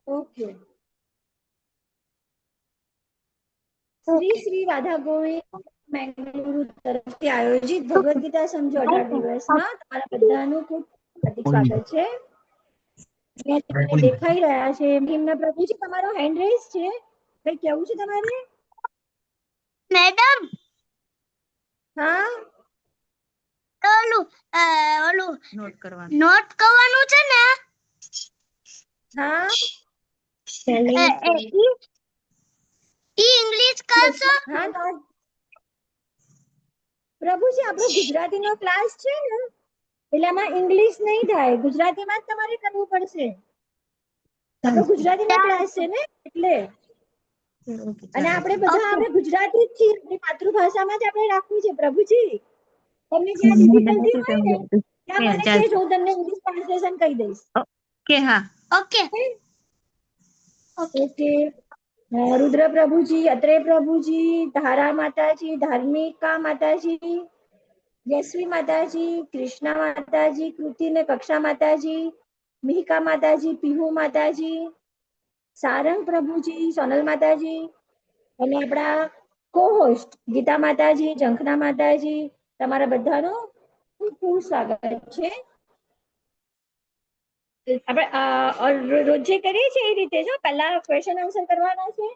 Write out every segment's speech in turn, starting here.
Okay. Shri Shri Radha Govind Bengaluru તરફથી આયોજિત ભગવદ ગીતા સમજો 18 દિવસમાં તમારા બધાનું ખૂબ હાર્દિક સ્વાગત છે. તમને દેખાઈ રહ્યા છે એમના પ્રભુજી તમારો હેન્ડ રેઝ છે, કઈ કેવું છે તમારે? મેડમ હા ઓલું નોટ કરવાનું છે ને? હા ઇંગ્લિશ કરશો? હા નોટ. પ્રભુજી આપણો ગુજરાતીનો ક્લાસ છે ને એટલે આમાં ઇંગ્લિશ નહીં થાય, ગુજરાતીમાં જ તમારે કરવું પડશે. આપણો ગુજરાતીનો ક્લાસ છે ને એટલે. અને આપણે બધા આપણે ગુજરાતી જ છીએ, આપણી માતૃભાષામાં જ આપણે રાખવું છે. પ્રભુજી તમને જ્યાં ડિફિકલ્ટી હોય ને ત્યાં મને કહેજો, હું તમને ઇંગ્લિશ ટ્રાન્સલેશન કહી દઈશ. ઓકે. હા ઓકે ઓકે. रुद्र प्रभुजी, अत्रेय प्रभुजी, धारा माताजी, धार्मिका माताजी, यशवी माताजी, कृष्णा माताजी, कृति ने कक्षा माताजी, मिहिका माताजी, पीहू माताजी, सारंग प्रभुजी, सोनल माताजी અને આપણા કો-હોસ્ટ ગીતા માતાજી, ઝંખના માતાજી, તમારા બધાનું ખૂબ ખૂબ સ્વાગત છે. આપણે રોજે કરીએ છીએ એ રીતે જો પહેલા ક્વેશ્ચન આન્સર કરવાના છે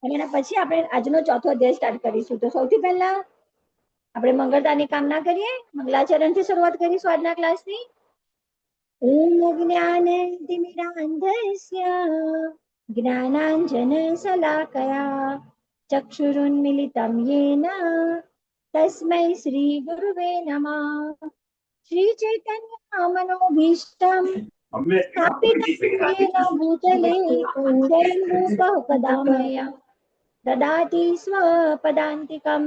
અને એના પછી આપણે આજનો ચોથો અધ્યાય સ્ટાર્ટ કરીશું. તો સૌથી પહેલા આપણે મંગળતાની કામના કરીએ, મંગલાચરણથી શરૂઆત કરીશું આજના ક્લાસની. ઓમ જ્ઞાનતિમિરાન્ધસ્ય જ્ઞાનાંજન શલાકયા ચક્ષુરુન્મિલિतं येन तस्मै શ્રી ગુરુવે નમઃ. શ્રી ચૈતન્ય मनोभीष्टं स्थापितं येन भूतले स्वयं रूपः कदा मह्यं ददाति स्वपदान्तिकं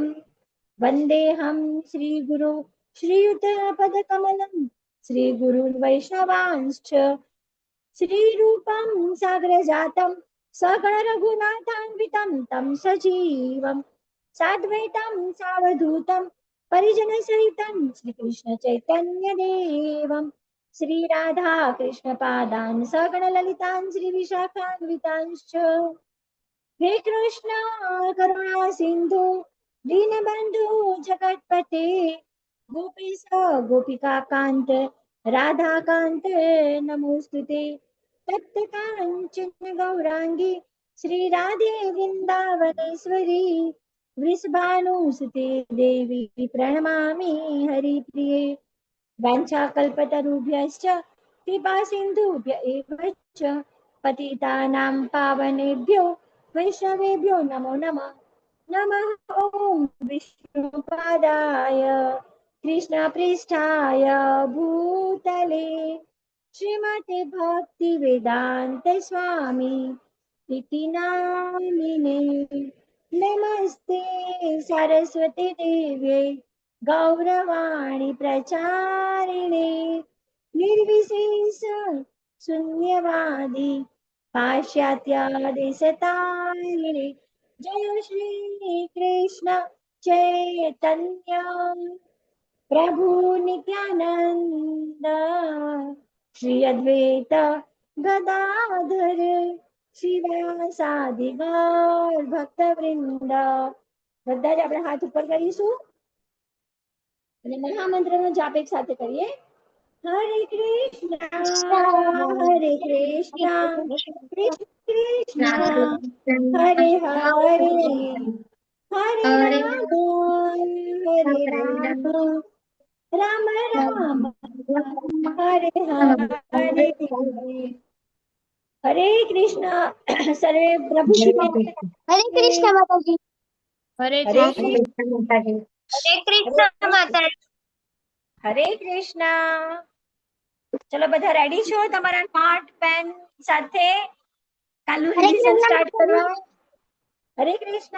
वन्देऽहं श्रीगुरु श्रीयुतपदकमलं श्रीगुरुन् वैष्णवांश्च श्रीरूपं साग्रजातं सगण रघुनाथान्वितं तं सजीवं साद्वैतं सावधूतं परिजन सहितं श्रीकृष्ण चैतन्य देवं श्री राधा कृष्ण पादान् सगण ललितान् श्री विशाखान्वितांश्च हे कृष्ण करुणा सिंधु दीनबंधु जगतपते गोपीश गोपिका कांत राधा कांत नमोस्तुते तप्त कांचन गौरांगी श्री राधे वृंदावनेश्वरी वृषभानुसुते देवी प्रणमामि हरिप्रिये वाञ्छाकल्पतरुभ्यश्च कृपा सिन्धुभ्य एव च पतितानां पावनेभ्यो वैष्णवेभ्यो नमो नमः. नमः ॐ विष्णुपादाय कृष्णपृष्ठाय भूतले श्रीमते भक्तिवेदान्त स्वामी इति नामिने. नमस्ते सरस्वती देव्यै गौरवाणी प्रचारिणे निर्विशेष शून्यवादी पाश्चात्यादेशतारिणे. जय श्री कृष्ण चैतन्य प्रभु नित्यानंद श्री अद्वैत गदाधर शिवासादि गौर भक्तवृंद. બધા જ આપણે હાથ ઉપર કરીશું અને મહામંત્રનો જાપ એક સાથે કરીએ. હરે કૃષ્ણ કૃષ્ણ કૃષ્ણ હરે હરે હરે રામ રામ રામ હરે હરે. हरे कृष्ण. सर्वे प्रभु की हरे कृष्ण माताजी. हरे कृष्ण माताजी. हरे कृष्ण माताजी. हरे कृष्ण. चलो બધા રેડી છો તમારા નોટ પેન સાથે કાલનું રિવિઝન સ્ટાર્ટ કરવા? હરે Krishna.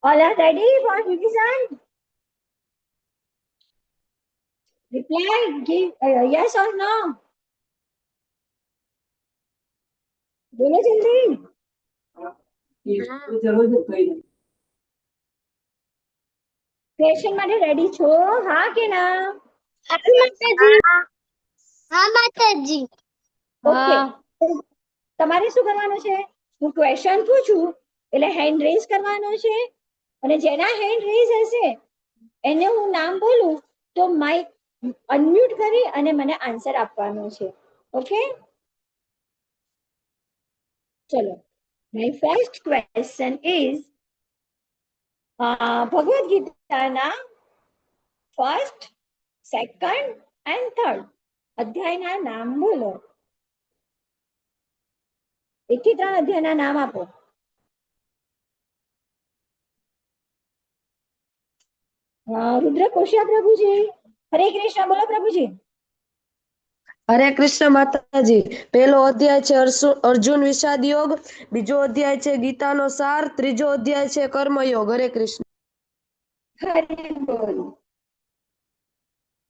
All are ready for revision? Reply, give yes or no. બોલો જલ્દી. ક્વેશ્ચન માટે રેડી છો? હા કે ના? हाँ माताजी. हाँ माताजी. ओके. તમારે શું કરવાનું છે? હું ક્વેશ્ચન પૂછું એટલે હેન્ડ રેઝ કરવાનો છે, અને જેના હેન્ડ રેઝ હશે એને હું નામ બોલું તો માઇક અનમ્યુટ કરી અને મને આન્સર આપવાનો છે. ઓકે, ચલો. My first question is Bhagavad ગીતાના ફર્સ્ટ, સેકન્ડ એન્ડ થર્ડ અધ્યાયના નામ બોલો. 1 થી 3 અધ્યાયના નામ આપો. રુદ્ર કોશિયા પ્રભુજી, હરે કૃષ્ણ બોલો પ્રભુજી. હરે કૃષ્ણ માતાજી. પહેલો અધ્યાય છે અર્જુન વિષાદ યોગ, બીજો અધ્યાય છે ગીતાનો સાર, ત્રીજો અધ્યાય છે કર્મયોગ. હરે કૃષ્ણ. હરે બોલ.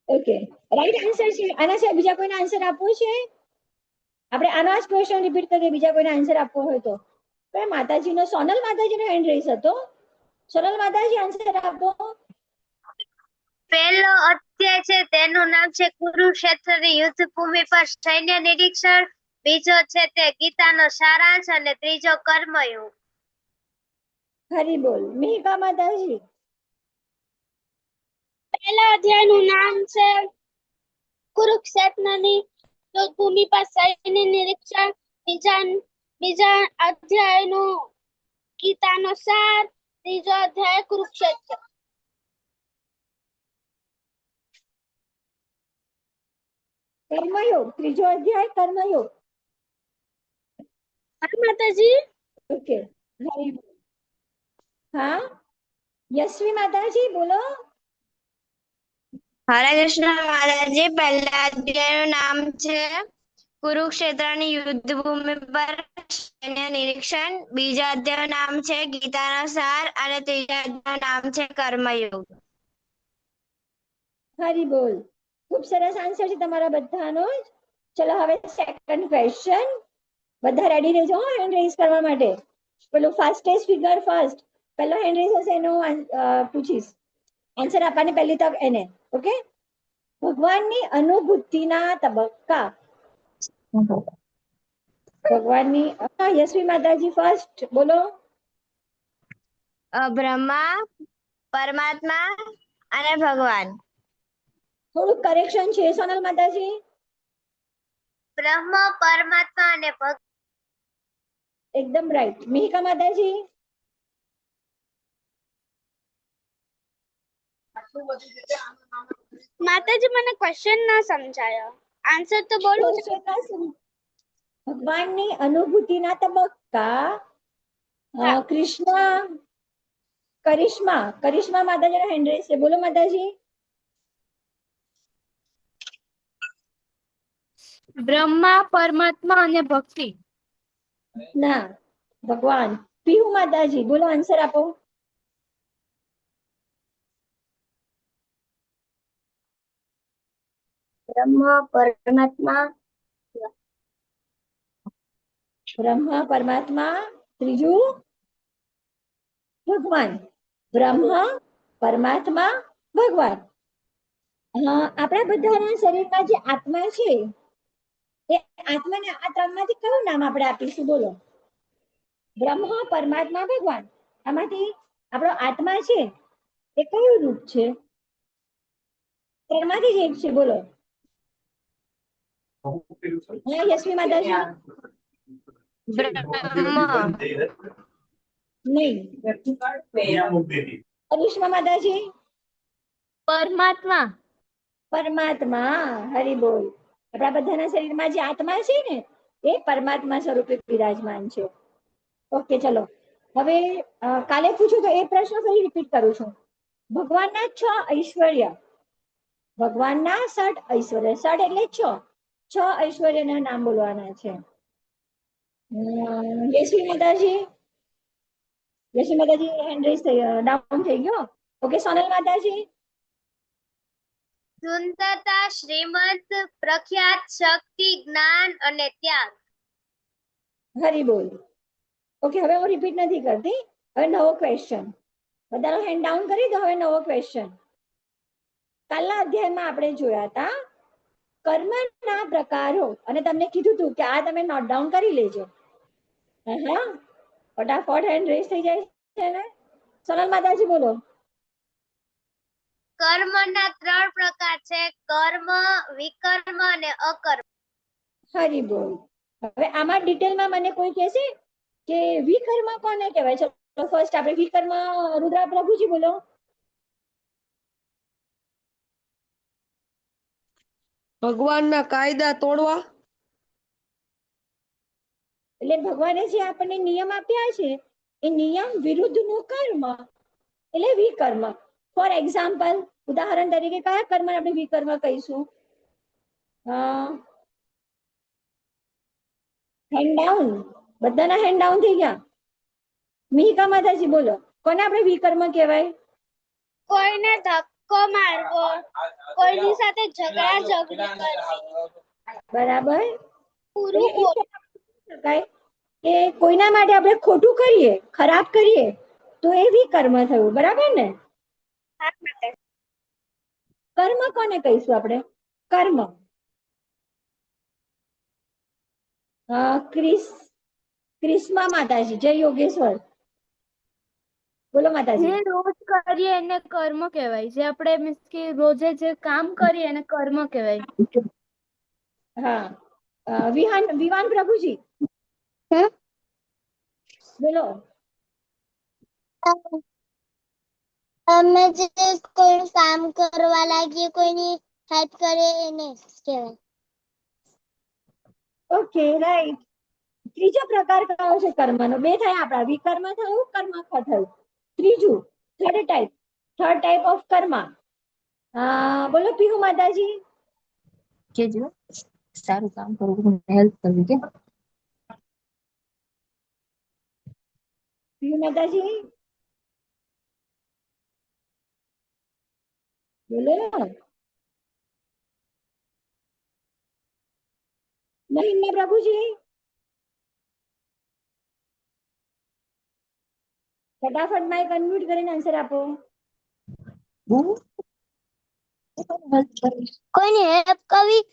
ઓકે, રાઈટ આન્સર છે. આના સિવાય બીજા કોઈને આન્સર આપવો છે? આપણે આનો જ ક્વેશ્ચન રિપીટ કરીએ, બીજા કોઈને આન્સર આપવો હોય તો. કયા માતાજીનો? સોનલ માતાજીનો હેન્ડ રેઝ હતો. સોનલ માતાજી આન્સર આપો. પહેલો અધ્યાય છે તેનું નામ છે કુરુક્ષેત્રની યુદ્ધ ભૂમિ પર સૈન્ય નિરીક્ષણ, બીજો છે તે ગીતાનો સારાંશ અને ત્રીજો કર્મયોગ. હરી બોલ. મિહિકા માતાજી. પહેલા અધ્યાયનું નામ છે કુરુક્ષેત્રની યુદ્ધ ભૂમિ પર સૈન્ય નિરીક્ષણ, બીજા અધ્યાયનું ગીતાનો સાર, ત્રીજો અધ્યાય કુરુક્ષેત્ર. કર્મયોગ, ત્રીજો અધ્યાય કર્મયોગ. હા માતાજી. ઓકે, હરી બોલ. હા, યશ્વી માતાજી બોલો. હરે કૃષ્ણ માતાજી. પહેલા અધ્યાયનું નામ છે કુરુક્ષેત્રની યુદ્ધ ભૂમિ પર સૈન્ય નિરીક્ષણ, બીજા અધ્યાયનું નામ છે ગીતાનો સાર અને ત્રીજા અધ્યાયનું નામ છે કર્મયોગ. હરી બોલ. ખૂબ સરસ આન્સર છે તમારા બધાનો જ. ચલો હવે સેકન્ડ ક્વેશ્ચન. બધા રેડી રહેજો હેન્ડ રેઝ કરવા માટે. પેલું ફાસ્ટેસ્ટ ફિગર ફર્સ્ટ, પહેલો હેન્ડ રેઝ હશે એનો પૂછીશ. આન્સર આપવાની પહેલી તક એને. ઓકે, ભગવાનની અનુભૂતિના તબક્કા. ભગવાનની યશ્વી માતાજી ફર્સ્ટ બોલો. બ્રહ્મા, પરમાત્મા અને ભગવાન. થોડુંક કરેક્શન છે સોનલ માતાજી. બ્રહ્મ, પરમાત્મા અને ભગવાન. એકદમ રાઈટ. મિહિકા માતાજી. માતાજી મને ક્વેશ્ચન ના સમજાયો. આન્સર તો બોલું છે. ભગવાનની અનુભૂતિના તબક્કા. કૃષ્ણ, કરિશ્મા માતાજીનો હેન્ડ રેઝ છે. બોલો માતાજી. બ્રહ્મા, પરમાત્મા અને ભક્તિ. ના, ભગવાન. પીહુ માતાજી બોલો, આન્સર આપો. બ્રહ્મ, પરમાત્મા. બ્રહ્મ, પરમાત્મા. ત્રીજું ભગવાન. બ્રહ્મ, પરમાત્મા, ભગવાન. આપણા બધાના શરીરમાં જે આત્મા છે એ આત્માને આ ત્રણમાંથી કયું નામ આપણે આપીશું? બોલો. બ્રહ્મ, પરમાત્મા, ભગવાન. આમાંથી આપણો આત્મા છે એ કયું રૂપ છે? ત્રણમાંથી જ એક છે. બોલો. યશ્વી માતાજી. નહીં. કરિશ્મા માતાજી. પરમાત્મા. પરમાત્મા. હરી બોલ. આપણા બધાના શરીરમાં જે આત્મા છે ને એ પરમાત્મા સ્વરૂપે બિરાજમાન છે. ઓકે, ચલો હવે કાલે પૂછું તો એ પ્રશ્ન ફરી રિપીટ કરું છું. ભગવાનના 6 ઐશ્વર્ય, ભગવાનના 6 ઐશ્વર્ય, 6 એટલે 6 ઐશ્વર્યના નામ બોલવાના છે. યશ્વી માતાજી. યશ્વી માતાજી હેન્ડ રેઝ ડાઉન થઈ ગયો. ઓકે, સોનલ માતાજી. સુંદરતા, શ્રીમંત, પ્રખ્યાત, શક્તિ, જ્ઞાન અને ત્યાગ. હરી બોલ. ઓકે, હવે હું રિપીટ નથી કરતી. હવે નવો ક્વેશ્ચન. બધાનો હેન્ડ ડાઉન કરી દો. હવે નવો ક્વેશ્ચન. કાલના અધ્યાયમાં આપણે જોયા હતા કર્મના પ્રકારો, અને તમને કીધું હતું કે આ તમે નોટ ડાઉન કરી લેજો. હા, ફટાફટ હેન્ડ રેસ થઈ જાય છે ને. સોનલ માતાજી બોલો. કર્મના 3 પ્રકાર છે, કર્મ, વિકર્મ અને અકર્મ. હરી બોલ. હવે આમાં ડિટેલમાં મને કોઈ કહેશે કે વિકર્મ કોને કહેવાય? ચલો ફર્સ્ટ આપણે વિકર્મ રુદ્રા પ્રભુજી બોલો. ભગવાનના કાયદા તોડવા. એટલે ભગવાને જે આપણને નિયમ આપ્યા છે એ નિયમ વિરુદ્ધનું કર્મ એટલે વિકર્મ. ફોર એક્ઝામ્પલ, ઉદાહરણ તરીકે કયા કર્મ આપણે વિકર્મ કહીશું? Hand down. બધાના હેન્ડ ડાઉન થઈ ગયા. મિહિકા માતાજી બોલો, કોને આપણે વિકર્મ કહેવાય? કોઈને ધક્કો મારવો, કોઈની સાથે ઝઘડા ઝઘડી કરવી, બરાબર. પૂરું બોલવું. શકાય કે કોઈના માટે આપણે ખોટું કરીએ, ખરાબ કરીએ તો એ વિકર્મ થયું. બરાબર ને? હા માતાજી. કર્મ કોને કહીશું આપણે? કર્મ. ક્રિસ્મા માતાજી, જય યોગેશ્વર બોલો માતાજી. જે રોજ કરીએ એને કર્મ કહેવાય. જે આપણે મીન્સ કે રોજે જે કામ કરીએ એને કર્મ કહેવાય. હા, વિવાન પ્રભુજી બોલો. અમે જે કોઈ કામ કરવા લાગીએ, કોઈની હેલ્પ કરીએ એને કહેવાય. Okay, right. ત્રીજો પ્રકાર કયો છે કર્મનો? બે થયા આપણા, વિકર્મ થયું, કર્મખ થયું. ત્રીજું, થર્ડ ટાઈપ ઓફ કર્મ. બોલો પીહુ માતાજી. કેજો સારું કામ કરવું, હેલ્પ કરવી કે પીહુ માતાજી બોલો. મહિમ્ય પ્રભુજી ફટાફટ માઇક અનમ્યુટ કરીને આન્સર આપો. કોઈની હેલ્પ કરવી.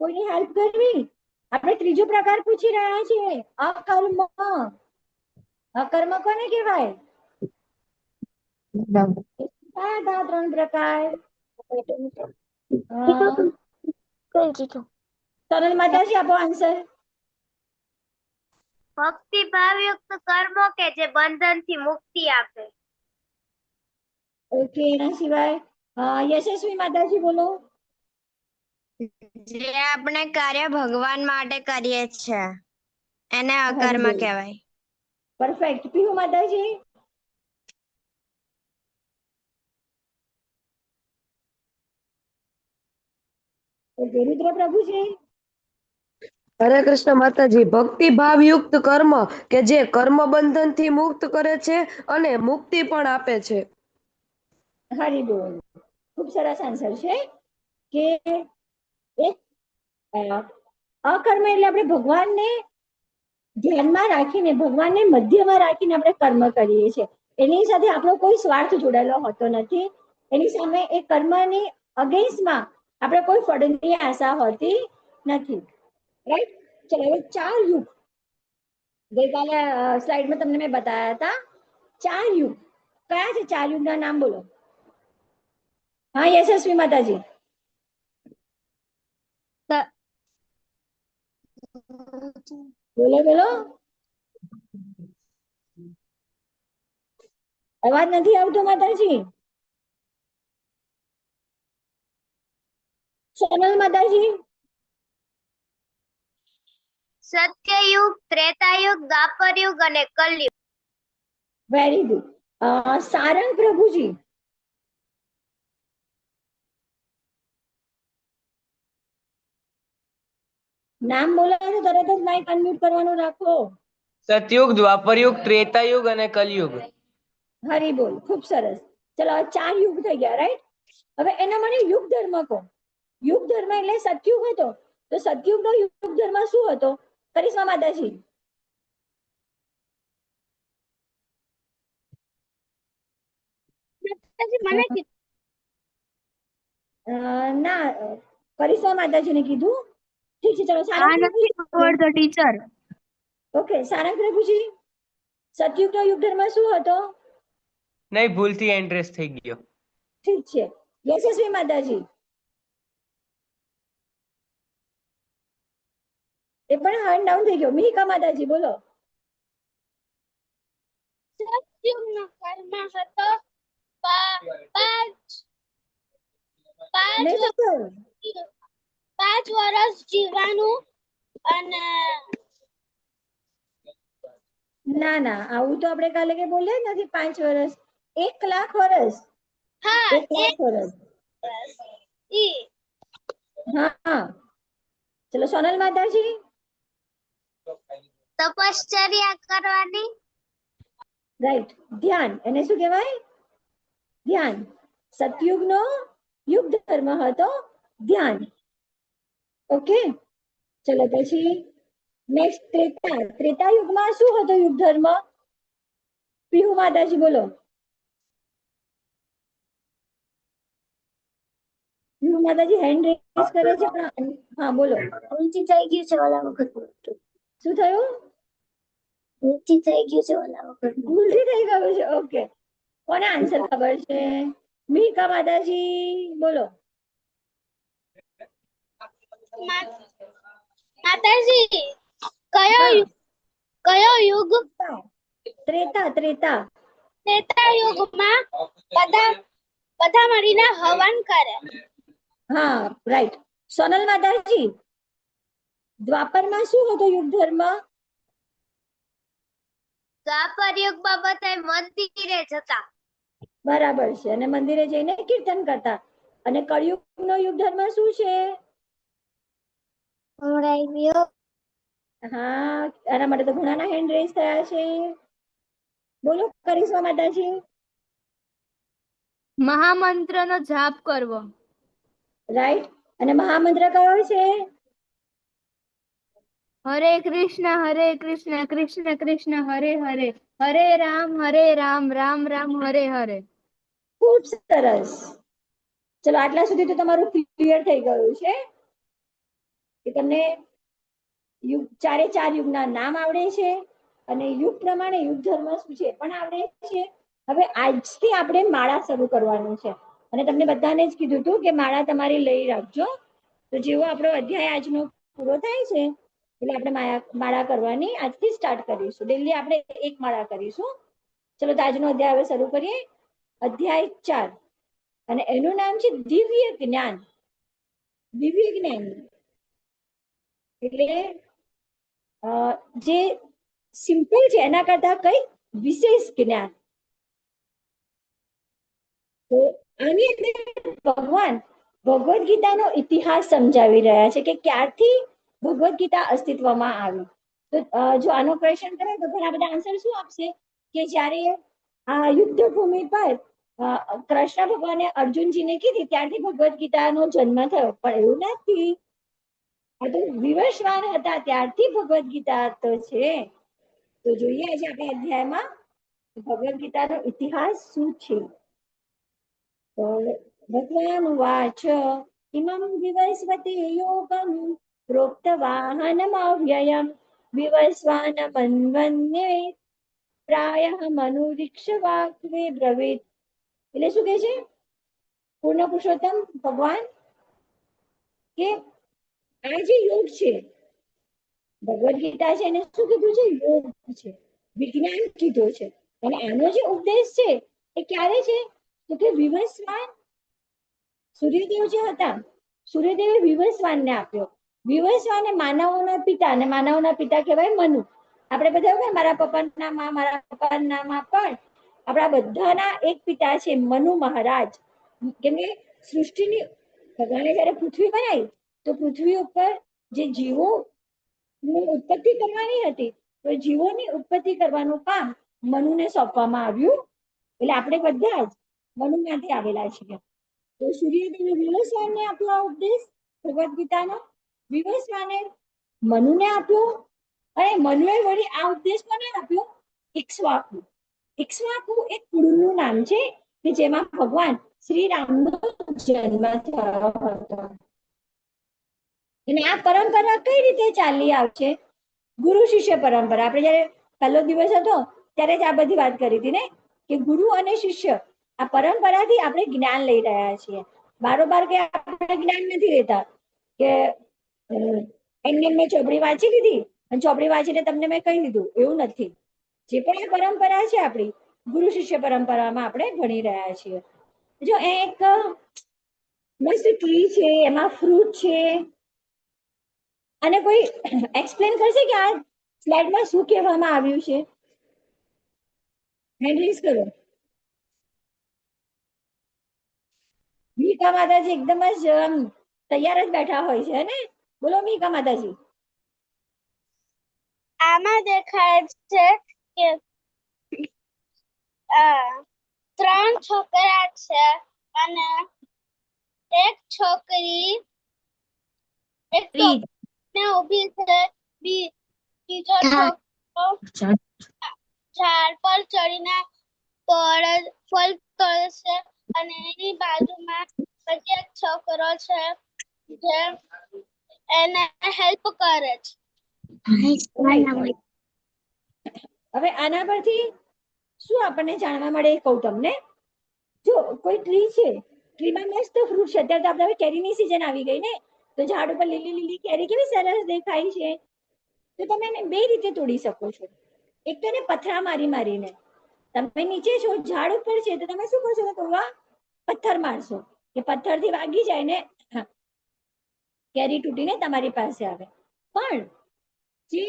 કોઈની હેલ્પ કરવી. આપણે ત્રીજો પ્રકાર પૂછી રહ્યા છીએ, અકર્મ. અકર્મ કોને કહેવાય? કયા હતા 3 પ્રકાર? સોનલ માતાજી આપો આન્સર. ભક્તિ ભાવયુક્ત કર્મો કે જે બંધનથી મુક્તિ આપે. ઓકે, એના સિવાય યશસ્વી માતાજી બોલો. જે આપણે કાર્ય ભગવાન માટે કરીએ છે એને અકર્મ હરિબોલ. કહેવાય. પરફેક્ટ. પીહુ માતાજી ઓકે. રુદ્ર પ્રભુજી હરે કૃષ્ણ માતાજી. ભક્તિ ભાવયુક્ત કર્મ કે જે કર્મ બંધનથી મુક્ત કરે છે અને મુક્તિ પણ આપે છે. હરિબોલ. ખૂબ સરસ આન્સર છે કે એક અકર્મ એટલે આપણે ભગવાનને ધ્યાનમાં રાખીને, ભગવાનને મધ્યમાં રાખીને આપણે કર્મ કરીએ છીએ. એની સાથે આપણો કોઈ સ્વાર્થ જોડાયેલો હોતો નથી. એની સામે એ કર્મની અગેન્સ્ટમાં આપણે કોઈ ફળની આશા હોતી નથી. રાઈટ. ચલો, હવે 4 યુગ. ગઈકાલે સ્લાઇડમાં તમને મેં બતાવ્યા હતા 4 યુગ. કયા છે 4 યુગના નામ બોલો. હા, યશસ્વી માતાજી બોલો બોલો. અવાજ નથી આવતો માતાજી. સોનલ માતાજી સત્યયુગ, ત્રેતાયુગ, દ્વાપરયુગ અને કલયુગ. Very good. સારંગ પ્રભુજી નામ બોલાવો તો તરત જ માઇક અનમ્યુટ કરવાનું રાખો. સતયુગ, દ્વાપરયુગ, ત્રેતાયુગ અને કલયુગ. હરી બોલ. ખૂબ સરસ. ચલો, 4 યુગ થઈ ગયા. રાઈટ. હવે એના મને યુગ ધર્મ કહો. યુગ ધર્મ એટલે સતયુગ હતો તો સતયુગનો યુગ ધર્મ શું હતો? કરિશ્મા માતાજી મને ના, કરિશ્મા માતાજીને કીધું. ઠીક છે, ચલો આ નથી આવડતો ટીચર. ઓકે, સારંગ પ્રભુજી, સતયુગનો યુગ ધર્મ શું હતો? નહીં, ભૂલથી એન્ટ્રેસ થઈ ગયો. ઠીક છે. યશસ્વી માતાજી, એ પણ હાર્ડ ડાઉન થઈ ગયો. મિહિકા માતાજી બોલો. સતયુગનો કર્મ હતો પાંચ નહીં થતો. વર્ષ જીવવાનું અને ના ના, આવું તો આપણે કાલે કે બોલ્યા જ નથી. 5 વર્ષ, 1 લાખ વર્ષ. હા 1 લાખ વર્ષ. ઈ હા, ચલો સોનલ માતાજી. તપશ્ચર્યા કરવાની. રાઈટ. ધ્યાન, એને શું કહેવાય? ધ્યાન. સતયુગનો યુગ ધર્મ હતો ધ્યાન. ઓકે, ચલો પછી નેક્સ્ટ ત્રેતા. ત્રેતા યુગમાં શું હતો યુગ ધર્મ? પીહુ માતાજી બોલો. પીહુ માતાજી હેન્ડ રેઝ કરે છે પણ હા બોલો. ઊંચી થઈ ગયું છે ઓલા વખત. શું થયું? ઊંચી થઈ ગયું છે ઓલા વખત. ભૂલથી થઈ ગયું છે. ઓકે, કોને આન્સર ખબર છે? મિહિકા માતાજી બોલો. માતાજી કયો યુગ? ત્રેતા. ત્રેતા. ત્રેતા યુગમાં બધા મળીને હવન કરે. હા, રાઈટ. સોનલ માતાજી, દ્વાપરમાં શું હતો યુગ ધર્મ? દ્વાપર યુગમાં બધા મંદિરે જતા. બરાબર છે, અને મંદિરે જઈને કીર્તન કરતા. અને કળિયુગનો યુગ ધર્મ શું છે? હા, એના માટે તો ઘણાના હેન્ડ રેઝ થયા છે. બોલો કરિશ્મા માતાજી. મહામંત્રનો જાપ કરવો. રાઈટ. અને મહામંત્ર કયો છે? હરે કૃષ્ણ કૃષ્ણ કૃષ્ણ હરે હરે, હરે રામ રામ રામ હરે હરે. ખૂબ સરસ. ચલો, આટલા સુધી તો તમારું ક્લિયર થઈ ગયું છે કે તમને ચારે 4 યુગના નામ આવડે છે અને યુગ પ્રમાણે યુગ ધર્મ શું છે પણ આવડે છે. હવે આજથી આપણે માળા શરૂ કરવાનું છે અને તમને બધાને જ કીધું હતું કે માળા તમારી લઈ રાખજો. તો જેવો આપણો અધ્યાય આજનો પૂરો થાય છે એટલે આપણે માળા કરવાની આજથી સ્ટાર્ટ કરીશું. ડેલી આપણે 1 માળા કરીશું. ચલો, તો આજનો અધ્યાય હવે શરૂ કરીએ. અધ્યાય 4 અને એનું નામ છે દિવ્ય જ્ઞાન. દિવ્ય જ્ઞાન એટલે જે સિમ્પલ છે એના કરતા કઈ વિશેષ જ્ઞાન. તો આની અંદર ભગવાન ભગવદ્ ગીતાનો ઇતિહાસ સમજાવી રહ્યા છે કે ક્યારથી ભગવદ્ ગીતા અસ્તિત્વમાં આવી. તો જો આનો ક્વેશ્ચન કરે તો ઘણા બધા આન્સર શું આપશે કે જ્યારે આ યુદ્ધ ભૂમિ પર કૃષ્ણ ભગવાને અર્જુનજીને કીધી ત્યારથી ભગવદ્ ગીતાનો જન્મ થયો. પણ એવું નથી, આ તો વિવસ્વાન હતા ત્યારથી ભગવદ્ ગીતા તો છે. તો જોઈએ આજે આપણે અધ્યાયમાં ભગવદ્ ગીતાનો ઇતિહાસ શું છે. તો ભગવાન વાચ ઇમં વિવસ્વતે યોગમ પ્રોક્તવાહનમવ્યયમ વિવસ્વાનમન્વન્યે પ્રાયઃ મનુરીક્ષવાક્વે બ્રવીત. એટલે શું કહે છે પૂર્ણ પુરુષોત્તમ ભગવાન કે આ જે યોગ છે ભગવદ્ ગીતા છે એને શું કીધું છે? યોગ છે, વિજ્ઞાન કીધું છે. અને આનો જે ઉપદેશ છે એ ક્યારે છે તો કે વિવસ્વાન સૂર્યદેવ જે હતા સૂર્યદેવે વિવસ્વાનને આપ્યો. વિવસ્વાન એ માનવોના પિતા અને માનવના પિતા કહેવાય મનુ. આપણે બધા મારા પપ્પાના માં મારા પપ્પાના માં પણ આપણા બધાના એક પિતા છે મનુ મહારાજ. કેમ કે સૃષ્ટિની ભગવાને જયારે પૃથ્વી બનાવી તો પૃથ્વી ઉપર જે જીવો ઉત્પત્તિ કરવાની હતી તો જીવોની ઉત્પત્તિ કરવાનું કામ મનુને સોંપવામાં આવ્યું. એટલે આપણે બધા જ મનુમાંથી આવેલા છીએ. તો સૂર્યદેવે વિવસ્વાનને આપ્યો ઉપદેશ ભગવદ્ ગીતાનો, વિવસ્વાને મનુને આપ્યો અને મનુએ વળી આ ઉપદેશ કોને આપ્યો? ઇક્ષ્વાકુ. ઇક્ષ્વાકુ એક કુળનું નામ છે કે જેમાં ભગવાન શ્રી રામનો જન્મ થયો હતો. અને આ પરંપરા કઈ રીતે ચાલી આવશે ગુરુ શિષ્ય પરંપરા આપણે જયારે પહેલો દિવસ હતો ત્યારે જ આ બધી વાત કરી હતી ને કે ગુરુ અને શિષ્ય આ પરંપરાથી આપણે જ્ઞાન લઈ રહ્યા છીએ. બારોબાર કે આપણે જ્ઞાન નથી લેતા કે એમને મેં ચોપડી વાંચી લીધી અને ચોપડી વાંચીને તમને મેં કહી દીધું, એવું નથી. જે પણ આ પરંપરા છે આપણી ગુરુ શિષ્ય પરંપરામાં આપણે ભણી રહ્યા છીએ. જો એક મસ્ત ટ્રી છે, એમાં ફ્રૂટ છે, અને કોઈ એક્સપ્લેન કરશે કે આ સ્લાઇડમાં શું કહેવામાં આવ્યું છે? હેન્ડ રેઝ કરો. મીકા માતાજી એકદમ જ તૈયાર જ બેઠા હોય છે ને. બોલો મીકા માતાજી. આમાં દેખાય છે કે 3 છોકરા છે અને એક છોકરી એક ને ઊભી છે. બીજો છોકરો ઝાડ પર ચડીને ફળ તોડે છે અને એની બાજુમાં પછી એક છોકરો છે જે એને હેલ્પ કરે છે. હવે આના પરથી શું આપણને જાણવા મળે એ કહું તમને. જો કોઈ ટ્રી છે, ટ્રીમાં મસ્ત ફ્રૂટ છે. અત્યારે તો આપણે કેરીની સિઝન આવી ગઈ ને, તો ઝાડ ઉપર લીલી લીલી કેરી કેવી સરસ દેખાય છે. તો તમે એને બે રીતે તોડી શકો છો. એક તો એને પથરા મારી મારીને, તમે નીચે છો ઝાડ ઉપર છે તો તમે શું કરશો? તોડવા પથ્થર મારશો કે પથ્થરથી વાગી જાય ને કેરી તૂટીને તમારી પાસે આવે. પણ જે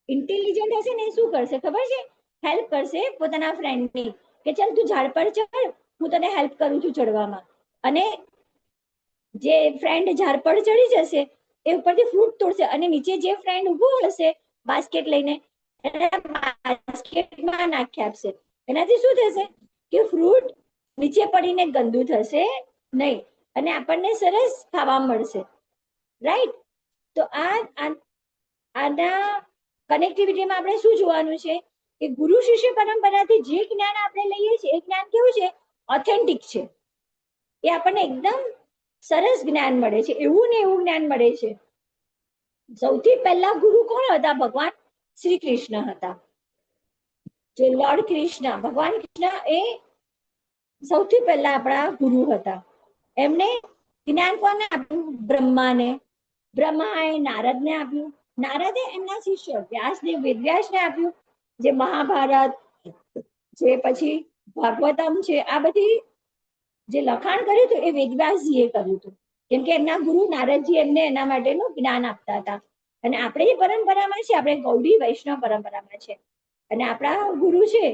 ઇન્ટેલિજન્ટ હશે ને શું કરશે ખબર છે? હેલ્પ કરશે પોતાના ફ્રેન્ડની કે ચાલ તું ઝાડ પર ચડ, હું તને હેલ્પ કરું છું ચડવામાં. અને જે ફ્રેન્ડ ઝાડ પર ચડી જશે એ ઉપરથી ફ્રૂટ તોડશે અને નીચે જે ફ્રેન્ડ ઊભો હશે બાસ્કેટ લઈને એને બાસ્કેટમાં નાખી આપશે. એનાથી શું થશે કે ફ્રૂટ નીચે પડીને ગંદુ થશે નહીં અને આપણને સરસ ખાવા મળશે. રાઈટ? તો આના કનેક્ટિવિટીમાં આપણે શું જોવાનું છે કે ગુરુ શિષ્ય પરંપરાથી જે જ્ઞાન આપણે લઈએ છીએ એ જ્ઞાન કેવું છે? ઓથેન્ટિક છે. એ આપણને એકદમ સરસ જ્ઞાન મળે છે. એવું ને એવું જ્ઞાન મળે છે. સૌથી પહેલા ગુરુ કોણ હતા? ભગવાન શ્રી કૃષ્ણ હતા. જે લોર્ડ કૃષ્ણ, ભગવાન કૃષ્ણ એ સૌથી પહેલા આપણા ગુરુ હતા. એમને જ્ઞાન કોને આપ્યું? બ્રહ્માને. બ્રહ્માએ નારદને આપ્યું. નારદે એમના શિષ્ય વ્યાસદેવ વેદવ્યાસને આપ્યું. જે મહાભારત, જે પછી ભાગવતમ છે, આ બધી જે લખાણ કર્યું હતું એ વેદવ્યાસજીએ કર્યું હતું. કેમ કે એમના ગુરુ નારદજી એમને એના માટેનું જ્ઞાન આપતા હતા. અને આપણે એ પરંપરામાં છે, આપણે ગૌડી વૈષ્ણવ પરંપરામાં છે. અને આપણા ગુરુ છે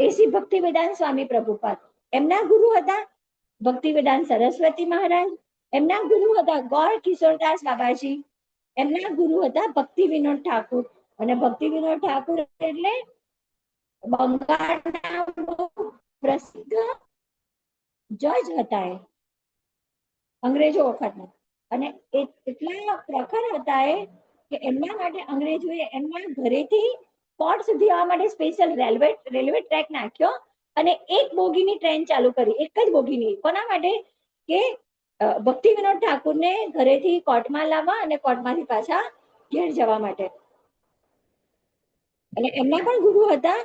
એસી ભક્તિવેદાંત સ્વામી પ્રભુપાદ. એમના ગુરુ હતા ભક્તિવેદાંત સરસ્વતી મહારાજ. એમના ગુરુ હતા ગોર કિશોરદાસ બાબાજી. એમના ગુરુ હતા ભક્તિ વિનોદ ઠાકુર. અને ભક્તિ વિનોદ ઠાકુર એટલે બંગાળના પ્રસિદ્ધ જજ હતા એ અંગ્રેજો વખતના. અને એટલા પ્રખર હતા એ કે એમના માટે અંગ્રેજોએ એમના ઘરેથી કોર્ટ સુધી આવવા માટે સ્પેશિયલ રેલવે ટ્રેક નાખ્યો અને એક બોગીની ટ્રેન ચાલુ કરી. એક જ બોગીની. કોના માટે? કે ભક્તિ વિનોદ ઠાકુરને ઘરેથી કોર્ટમાં લાવવા અને કોર્ટમાંથી પાછા ઘેર જવા માટે. અને એમના પણ ગુરુ હતા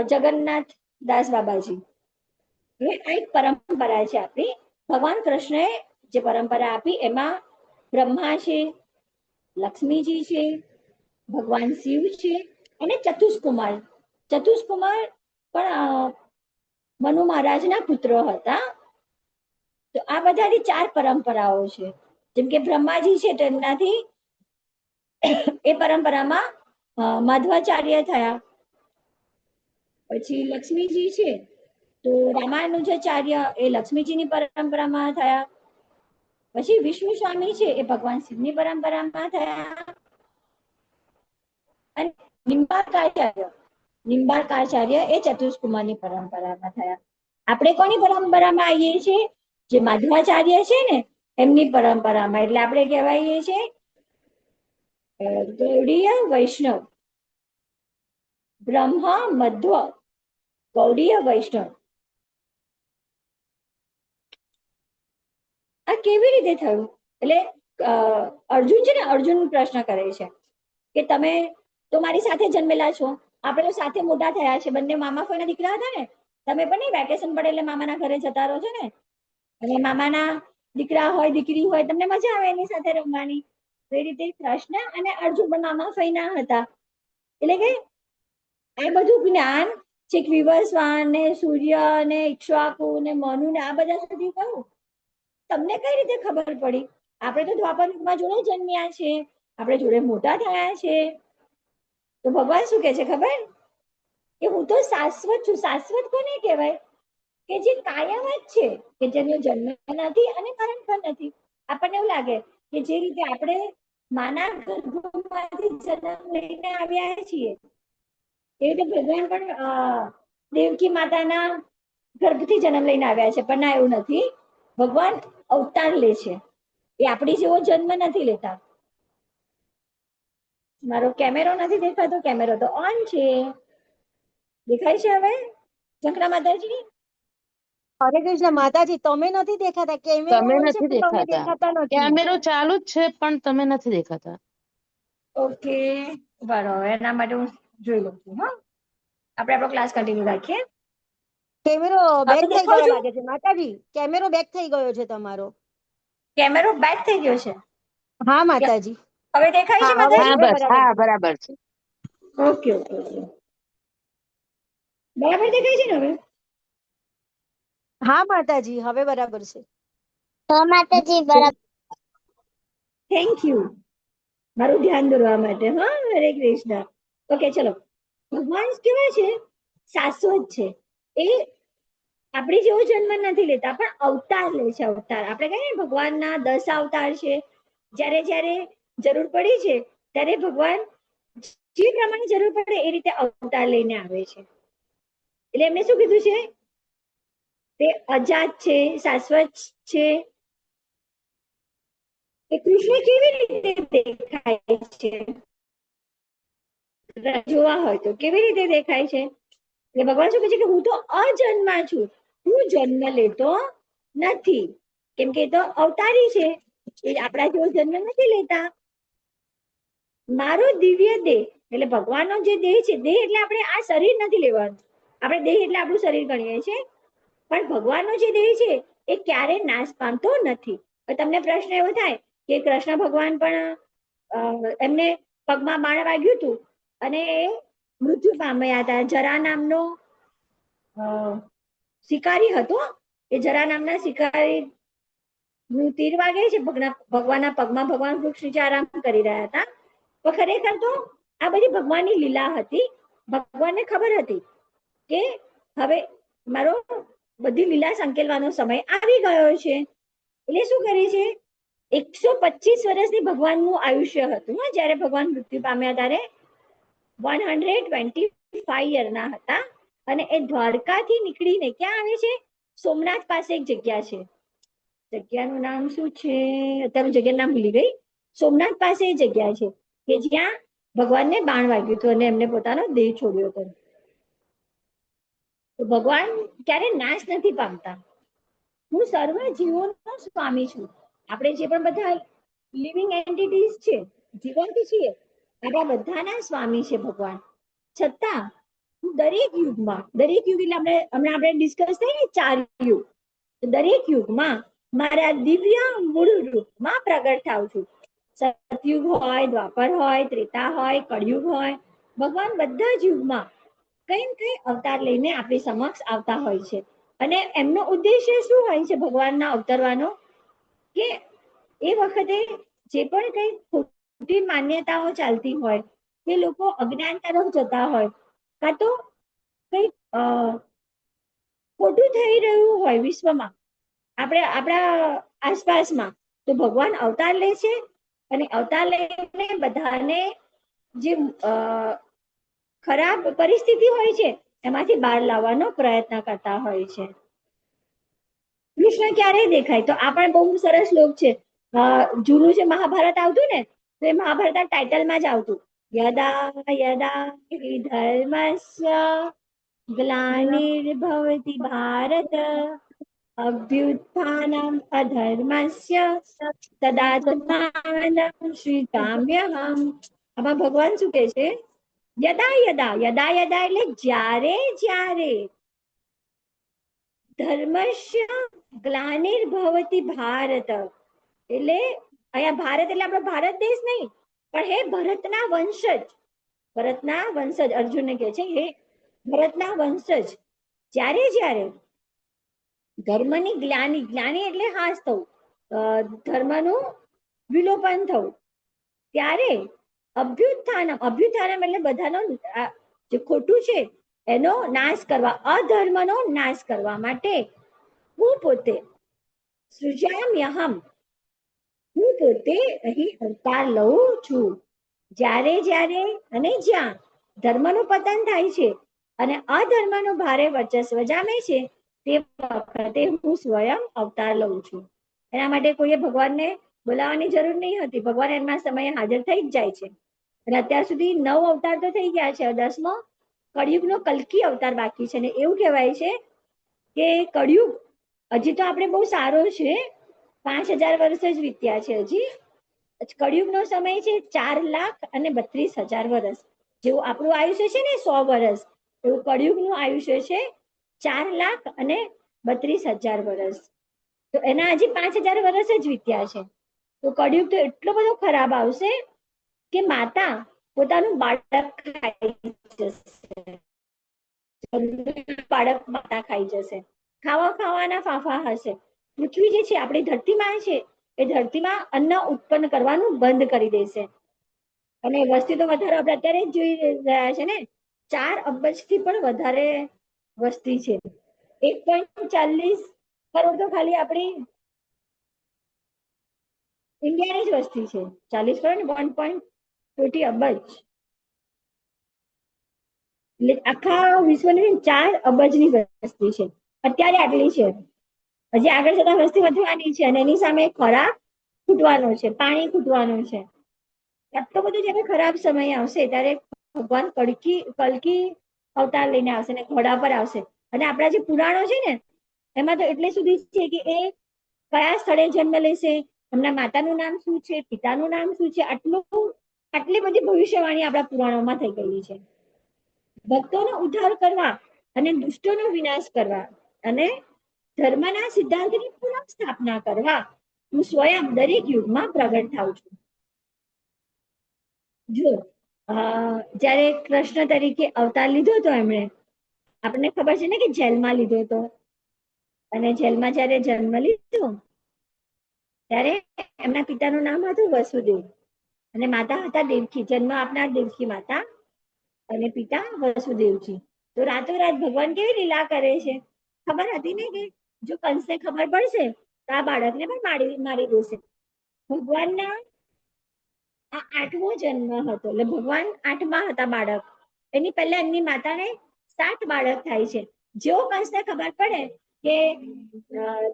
જગન્નાથ દાસ બાબાજી. આ એક પરંપરા છે આપણી. ભગવાન કૃષ્ણએ જે પરંપરા આપી એમાં બ્રહ્મા છે, લક્ષ્મીજી છે, ભગવાન શિવ છે અને ચતુષ્કુમાર. ચતુષ્કુમાર પણ મનુ મહારાજના પુત્ર હતા. તો આ બધાની 4 પરંપરાઓ છે. જેમ કે બ્રહ્માજી છે તો એમનાથી એ પરંપરામાં માધવાચાર્ય થયા. પછી લક્ષ્મીજી છે તો રામાનુજાચાર્ય એ લક્ષ્મીજીની પરંપરામાં થયા. પછી વિષ્ણુ સ્વામી છે એ ભગવાન શિવની પરંપરામાં થયા. અને નિંબાર્કાચાર્ય એ ચતુષ્કુમારની પરંપરામાં થયા. આપણે કોની પરંપરામાં આવીએ છીએ? જે માધવાચાર્ય છે ને એમની પરંપરામાં. એટલે આપણે કહેવાઈએ છીએ ગૌડીય વૈષ્ણવ. બ્રહ્મ મધ્વ ગૌડીય વૈષ્ણવ. આ કેવી રીતે થયું? એટલે અર્જુન છે ને, અર્જુન પ્રશ્ન કરે છે કે તમે તો મારી સાથે જન્મેલા છો, આપણે તો સાથે મોટા થયા છે, બંને મામા ફોઈના દીકરા હતા ને, તમે પણ નહીં વેકેશન પડે એટલે મામાના ઘરે જતા રહો છો ને, અને મામાના દીકરા હોય દીકરી હોય તમને મજા આવે એની સાથે રમવાની. એ રીતે કૃષ્ણ અને અર્જુન પણ મામા ફઈના હતા. એટલે કે આ બધું જ્ઞાન છેક વિવસ્વાન ને સૂર્ય ને ઇક્ષ્વાકુ ને મનુ ને આ બધા સુધી કહ્યું. તમને કઈ રીતે ખબર પડી? આપણે તો દ્વાપર યુગમાં જોડે જન્મ્યા છે, આપણે જોડે મોટા થયા છે. તો ભગવાન શું કહે છે ખબર? કે હું તો શાશ્વત છું. શાશ્વત કોને કહેવાય? કે જે કાયમ જ છે, કે જેનો જન્મ નથી અને મરણ પણ નથી. આપણને એવું લાગે કે જે રીતે આપણે માના ગર્ભમાંથી જન્મ લઈને આવ્યા છીએ, એ રીતે ભગવાન પણ દેવકી માતાના ગર્ભથી જન્મ લઈને આવ્યા છે, પણ ના એવું નથી. ભગવાન અવતાર લે છે, એ આપણી જેવો જન્મ નથી લેતા. મારો કેમેરો નથી દેખાતો, કેમેરો તો ઓન છે. દેખાય છે હવે શંકરા માતાજી? હરે કૃષ્ણ માતાજી, તમે નથી દેખાતા, કેમેરો તમે ઓન છે નથી પણ તમે દેખાતા. દેખાતા નથી. કેમેરો ચાલુ જ છે પણ તમે નથી દેખાતા. ઓકે, બરાબર. એના માટે હું જોઈ લઉં છું. હા, આપણે આપણો ક્લાસ કન્ટિન્યુ રાખીએ. કેમેરો બેક હવે થઈ દેખાવ ગયો છું? લાગે છે માતાજી, કેમેરો બેક થઈ ગયો છે તમારો. કેમેરો બેક થઈ ગયો છે? હા માતાજી. હવે દેખાય છે હા માતાજી? હા બસ, હા બરાબર છે. ઓકે ઓકે ઓકે, બરાબર દેખાય છે ને હવે? હા માતાજી, હવે બરાબર છે. માતાજી બરાબર. થેન્ક યુ મારું ધ્યાન દોરવા માટે. હા, હરે કૃષ્ણ. ઓકે, ચલો. ભગવાન કેવા છે? શાશ્વત છે. એ આપણી જેવો જન્મ નથી લેતા, પણ અવતાર લે છે. અવતાર આપણે કહીએ ને ભગવાનના 10 અવતાર છે. જ્યારે જ્યારે જરૂર પડી છે ત્યારે ભગવાન જે પ્રમાણે જરૂર પડે એ રીતે અવતાર લઈને આવે છે. એટલે એમને શું કીધું છે? તે અજાત છે, શાશ્વત છે. એ કૃષ્ણ કેવી રીતે દેખાય છે? જોવા હોય તો કેવી રીતે દેખાય છે? એટલે ભગવાન શું કહે છે કે હું તો અજન્મા છું, હું જન્મ લેતો નથી. કેમ કે એ તો અવતારી છે, એ આપણા જેવો જન્મ નથી લેતા. મારો દિવ્ય દેહ, એટલે ભગવાનનો જે દેહ છે, દેહ એટલે આપણે આ શરીર નથી લેવાનું. આપણે દેહ એટલે આપણું શરીર ગણીએ છીએ, પણ ભગવાનનો જે દેહ છે એ ક્યારેય નાશ પામતો નથી. તમને પ્રશ્ન એવો થાય કે કૃષ્ણ ભગવાન પણ એમને પગમાં બાણ વાગ્યું હતું અને મૃત્યુ પામ્યા હતા. જરા નામનો શિકારી હતો. એ જરા નામના શિકારી તીર વાગે છે ભગવાનના પગમાં. ભગવાન વૃક્ષ નીચે આરામ કરી રહ્યા હતા. તો ખરેખર તો આ બધી ભગવાનની લીલા હતી. ભગવાનને ખબર હતી કે હવે મારો બધી લીલા સંકેલવાનો સમય આવી ગયો છે. એટલે શું કરે છે? 125 વર્ષની ભગવાનનું આયુષ્ય હતું. જ્યારે ભગવાન મૃત્યુ પામ્યા ત્યારે 125 યરના હતા. અને એ દ્વારકાથી નીકળીને ક્યાં આવે છે? સોમનાથ પાસે એક જગ્યા છે. જગ્યાનું નામ શું છે? અત્યારે જગ્યાનું નામ ભૂલી ગઈ. સોમનાથ પાસે એ જગ્યા છે કે જ્યાં ભગવાનને બાણ વાગ્યું હતું અને એમને પોતાનો દેહ છોડ્યો હતો. તો ભગવાન ક્યારે નાશ નથી પામતા. હું સર્વ જીવોનો સ્વામી છું. આપણે જે પણ બધા લિવિંગ એન્ટિટીઝ છે, જીવંત છીએ, આપણા બધાના સ્વામી છે ભગવાન. છતાં હું દરેક યુગમાં, દરેક યુગ એટલે હમણાં આપણે ડિસ્કસ થઈ ને 4 યુગ, દરેક યુગમાં મારા દિવ્ય મૂળ રૂપમાં પ્રગટ થાઉં છું. સતયુગ હોય, દ્વાપર હોય, ત્રેતા હોય, કળયુગ હોય, ભગવાન બધા જ યુગમાં કઈ ને કઈ અવતાર લઈને આપણી સમક્ષ આવતા હોય છે. અને એમનો ઉદ્દેશ્ય શું હોય છે ભગવાનના અવતરવાનો? કે એ વખતે જે પણ કઈ ખોટી માન્યતાઓ ચાલતી હોય, કે લોકો અજ્ઞાન તરફ જતા હોય, કાં તો કઈ ખોટું થઈ રહ્યું હોય વિશ્વમાં, આપણા આસપાસમાં, તો ભગવાન અવતાર લે છે અને અવતાર લઈને બધાને જે ખરાબ પરિસ્થિતિ હોય છે એમાંથી બહાર લાવવાનો પ્રયત્ન કરતા હોય છે. કૃષ્ણ ક્યારેય દેખાય? તો આ પણ બહુ સરસ શ્લોક છે. જૂનું જે મહાભારત આવતું ને, તો એ મહાભારતના ટાઇટલમાં જ આવતું, યદા યદા હિ ધર્મસ્ય ગ્લાનિર્ભવતિ ભારત અભ્યુત્થાનમ અધર્મસ્ય તદાત્માનમ શ્રીકામ્યહમ આમાં ભગવાન શું કહે છે? યદા યદા, યદા યદા એટલે જ્યારે જ્યારે ધર્મસ્ય ગ્લાનિર્ભવતિ ભારત, એટલે અહીંયા ભારત એટલે આપણો ભારત દેશ નહીં, પણ હે ભરતના વંશજ, ભરતના વંશજ અર્જુનને કહે છે હે ભરતના વંશજ, જ્યારે જ્યારે ધર્મની ગ્લાની, ગ્લાની એટલે હાસ થવું, ધર્મનું વિલોપન થવું, ત્યારે અભ્યુત્થાનમ, અભ્યુત્થાનમ એટલે બધાનો જે ખોટું છે એનો નાશ કરવા, અધર્મનો નાશ કરવા માટે હું પોતે સૃજામ્યહમ, હું પોતે અહીં અવતાર લઉં છું. જ્યારે જ્યારે અને જ્યાં ધર્મનું પતન થાય છે અને અધર્મનું ભારે વર્ચસ્વ જામે છે તે વખતે હું સ્વયં અવતાર લઉં છું. એના માટે કોઈએ ભગવાનને બોલાવવાની જરૂર નહીં હતી, ભગવાન એમના સમયે હાજર થઈ જ જાય છે. અને અત્યાર સુધી 9 અવતાર તો થઈ ગયા છે, 10મો કળિયુગનો કલ્કી અવતાર બાકી છે. ને એવું કહેવાય છે કે કળિયુગ હજી તો આપણે બહુ સારો છે, 5000 વર્ષ જ વીત્યા છે. હજી કળિયુગનો સમય છે 4,32,000 વર્ષ. જેવું આપણું આયુષ્ય છે ને 100 વર્ષ, એવું કળિયુગનું આયુષ્ય છે 4,32,000 વર્ષ. તો એના હજી 5000 વર્ષ જ વીત્યા છે. તો કળિયુગ તો એટલો બધો ખરાબ આવશે કે માતા પોતાનું બાળક ખાઈ જશે, બાળક માતા ખાઈ જશે, ખાવાના ફાંફા હશે. પૃથ્વી જે છે આપણી ધરતીમાં છે એ ધરતીમાં અન્ન ઉત્પન્ન કરવાનું બંધ કરી દેશે. અને વસ્તી તો વધારો આપણે અત્યારે જ જોઈ રહ્યા છે ને, 4 અબજથી પણ વધારે વસ્તી છે. 1.40 કરોડ તો ખાલી આપણી ઇન્ડિયાની જ વસ્તી છે. 40 કરોડ ને 1.40 અબજ, એટલે આખા વિશ્વની 4 અબજની વસ્તી છે. અત્યારે આટલી છે, હજી આગળ જતા વસ્તી વધવાની છે. અને એની સામે ખોરાક ખૂટવાનો છે, પાણી ખૂટવાનું છે. આટલો બધો જયારે ખરાબ સમય આવશે ત્યારે ભગવાન કલ્કી અવતાર લઈને આવશે ને ઘોડા પર આવશે. અને આપણા જે પુરાણો છે ને એમાં તો એટલે સુધી છે કે એ કયા સ્થળે જન્મ લેશે, એમના માતાનું નામ શું છે, પિતાનું નામ શું છે, આટલી બધી ભવિષ્યવાણી આપણા પુરાણોમાં થઈ ગયેલી છે. ભક્તોનો ઉદ્ધાર કરવા અને દુષ્ટોનો વિનાશ કરવા અને ધર્મના સિદ્ધાંતની પુનઃ સ્થાપના કરવા હું સ્વયં દરેક યુગમાં પ્રગટ થાઉં છું. જો જ્યારે કૃષ્ણ તરીકે અવતાર લીધો હતો એમણે, આપણને ખબર છે ને કે જેલમાં લીધો હતો. અને જેલમાં જ્યારે જન્મ લીધો ત્યારે એમના પિતાનું નામ હતું વસુદેવ અને માતા હતા દેવકી, જન્મ આપનાર દેવકી માતા અને પિતા વસુદેવજી. તો રાતોરાત ભગવાન કેવી લીલા કરે છે, ખબર હતી ને કે જો કંસને ખબર પડશે તો આ બાળકને પણ મારી દેશે. ભગવાનના આ 8મો જન્મ હતો, એટલે ભગવાન 8મા હતા બાળક. એની પહેલા એમની માતાને 7 બાળક થાય છે. જેવો કંસને ખબર પડે કે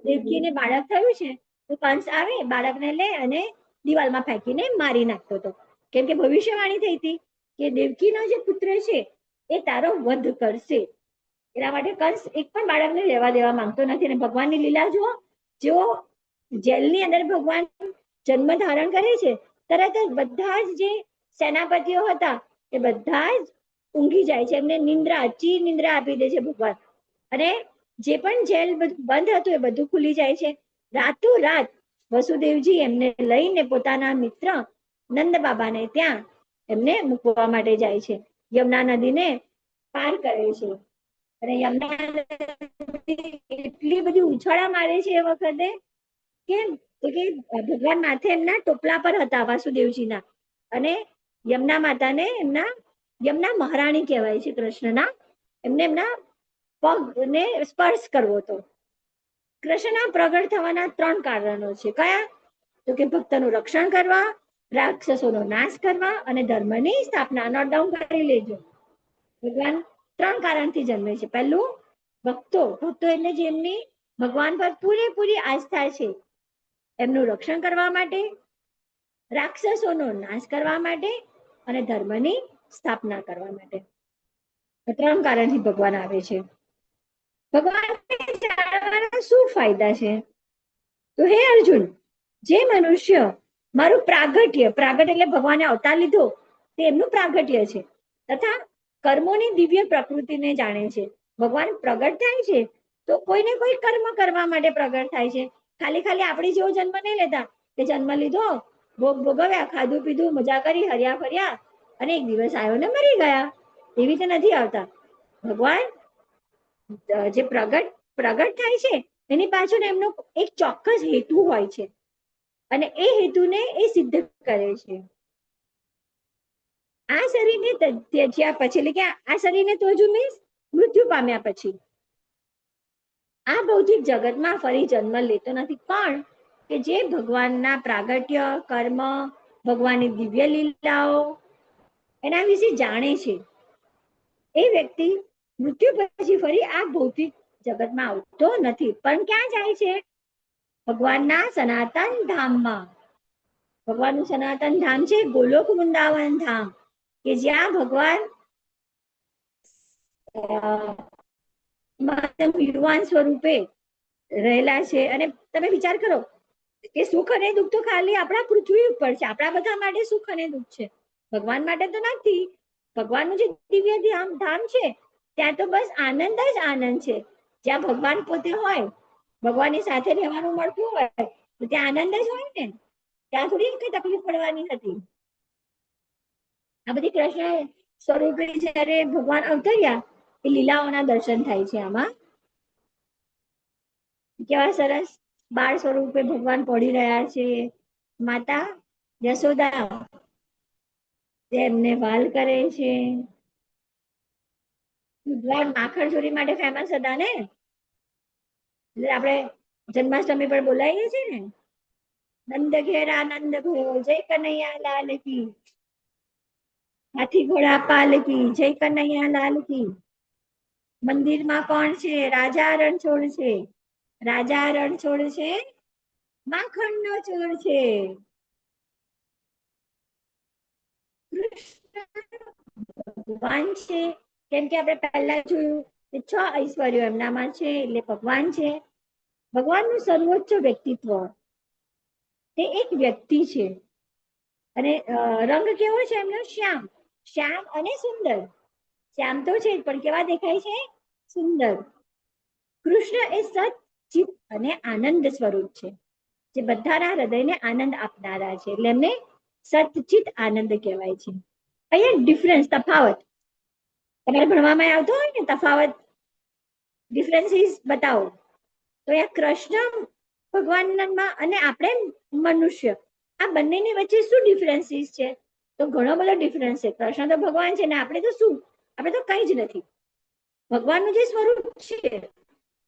દેવકીને બાળક થયું છે તો કંસ આવે, બાળકને લે અને દિવાલમાં ફેંકીને મારી નાખતો હતો. કેમ કે ભવિષ્યવાણી થઈ હતી કે દેવકીનો જે પુત્ર છે એ તારો વધ કરશે. એના માટે કંસ એક પણ બાળકને લેવા દેવા માંગતો નથી. અને ભગવાનની લીલા જુઓ, જેઓ જેલની અંદર ભગવાન જન્મ ધારણ કરે છે તરત જ બધા જ જે સેનાપતિઓ હતા એ બધા જ ઊંઘી જાય છે, એમને નિંદ્રા, ચીર નિંદ્રા આપી દે છે ભગવાન. અને જે પણ જેલ બંધ હતું એ બધું ખુલી જાય છે. રાતોરાત વસુદેવજી એમને લઈને પોતાના મિત્ર નંદ બાબાને ત્યાં એમને મૂકવા માટે જાય છે. યમુના નદીને પાર કરે છે. અને યમુના એટલી બધી ઉછાળા મારે છે એ વખતે, કેમ તો કે ભગવાન માથે એમના ટોપલા પર હતા વાસુદેવજીના, અને યમુના માતાને એમના યમુના મહારાણી કહેવાય છે કૃષ્ણના, એમને એમના પગને સ્પર્શ કરવો હતો. કૃષ્ણના પ્રગટ થવાના 3 કારણો છે. કયા? તો કે ભક્તનું રક્ષણ કરવા, રાક્ષસોનો નાશ કરવા અને ધર્મની સ્થાપના. નોટ ડાઉન કરી લેજો. ભગવાન 3 કારણથી જન્મે છે. પહેલું ભક્તો એટલે જેમની ભગવાન પર પૂરેપૂરી આસ્થા છે, એમનું રક્ષણ કરવા માટે, રાક્ષસોનો નાશ કરવા માટે અને ધર્મની સ્થાપના કરવા માટે. 3 કારણથી ભગવાન આવે છે. ભગવાનને જાણવાના શું ફાયદા છે? તો હે અર્જુન, જે મનુષ્ય મારું પ્રાગટ્ય એટલે ભગવાને અવતાર લીધો તે એમનું પ્રાગટ્ય છે. તથા કર્મોની દિવ્ય પ્રકૃતિને જાણે છે. ભગવાન પ્રગટ થાય છે તો કોઈને કોઈ કર્મ કરવા માટે પ્રગટ થાય છે. ખાલી ખાલી આપણી જેવો જન્મ નહીં લેતા કે જન્મ લીધો, ભોગ ભોગવ્યા, ખાધું પીધું, મજા કરી, હર્યા ફર્યા અને એક દિવસ આવ્યો ને મરી ગયા, એવી રીતે નથી આવતા. ભગવાન જે પ્રગટ થાય છે એની પાછળ એમનો એક ચોક્કસ હેતુ હોય છે અને એ હેતુને એ સિદ્ધ કરે છે. આ શરીરને ત્યજ્યા પછી, એટલે કે આ શરીરને ત્યજવું મીન્સ મૃત્યુ પામ્યા પછી આ ભૌતિક જગતમાં ફરી જન્મ લેતો નથી, પણ કે જે ભગવાનના પ્રાગટ્ય, કર્મ, ભગવાનની દિવ્ય લીલાઓ એના વિશે જાણે છે એ વ્યક્તિ મૃત્યુ પછી ફરી આ ભૌતિક જગતમાં આવતો નથી, પણ ક્યાં જાય છે? ભગવાનના સનાતન ધામમાં. ભગવાનનું સનાતન ધામ છે ગોલોક વૃંદાવન ધામ, કે જ્યાં ભગવાન યુવાન સ્વરૂપે રહેલા છે. અને તમે વિચાર કરો કે સુખ અને દુઃખ તો ખાલી આપણા પૃથ્વી ઉપર છે, આપણા બધા માટે સુખ અને દુઃખ છે, ભગવાન માટે તો નથી. ભગવાનનું જે દિવ્ય ધામ છે ત્યાં તો બસ આનંદ જ આનંદ છે. જ્યાં ભગવાન પોતે હોય, ભગવાનની સાથે રહેવાનું મળતું હોય તો ત્યાં આનંદ જ હોય ને, ત્યાં થોડી કઈ તકલીફ પડવાની હતી. આ બધી કૃષ્ણ સ્વરૂપે જયારે ભગવાન અવતર્યા એ લીલાઓના દર્શન થાય છે. આમાં કેવા સરસ બાળ સ્વરૂપે ભગવાન પડી રહ્યા છે. માતા યશોદા તેમને વાલ કરે છે. ભગવાન માખણ ચોરી માટે ફેમસ હતા ને, એટલે આપણે જન્માષ્ટમી પર બોલાવીએ છીએ ને, નંદ ઘેર આનંદ ભયો, જય કનૈયા લાલ કી, હાથી ઘોડા પાલ કી, જય કનૈયા લાલ કી. મંદિરમાં કોણ છે? રાજા રણછોડ છે. રાજા રણછોડ છે, માખણનો ચોર છે. ભગવાન છે કેમ કે આપણે પહેલા જોયું કે 6 ઐશ્વર્યો એમનામાં છે, એટલે ભગવાન છે. ભગવાનનું સર્વોચ્ચ વ્યક્તિત્વ તે એક વ્યક્તિ છે. અને રંગ કેવો છે એમનો? શ્યામ. શ્યામ અને સુંદર. શ્યામ તો છે પણ કેવા દેખાય છે? સુંદર. કૃષ્ણ એ સત, ચિત અને આનંદ સ્વરૂપ છે, જે બધાના હૃદયને આનંદ આપનારા છે, એટલે એમને સતચિત આનંદ કહેવાય છે. અહીંયા ડિફરન્સ, તફાવત તમારે ભણવામાં આવતો હોય ને, તફાવત ડિફરન્સીસ બતાવો, તો અહીંયા કૃષ્ણ ભગવાનમાં અને આપણે મનુષ્ય, આ બંનેની વચ્ચે શું ડિફરન્સીસ છે? તો ઘણો બધો ડિફરન્સ છે. કૃષ્ણ તો ભગવાન છે ને આપણે તો શું? આપણે તો કઈ જ નથી. ભગવાનનું જે સ્વરૂપ છે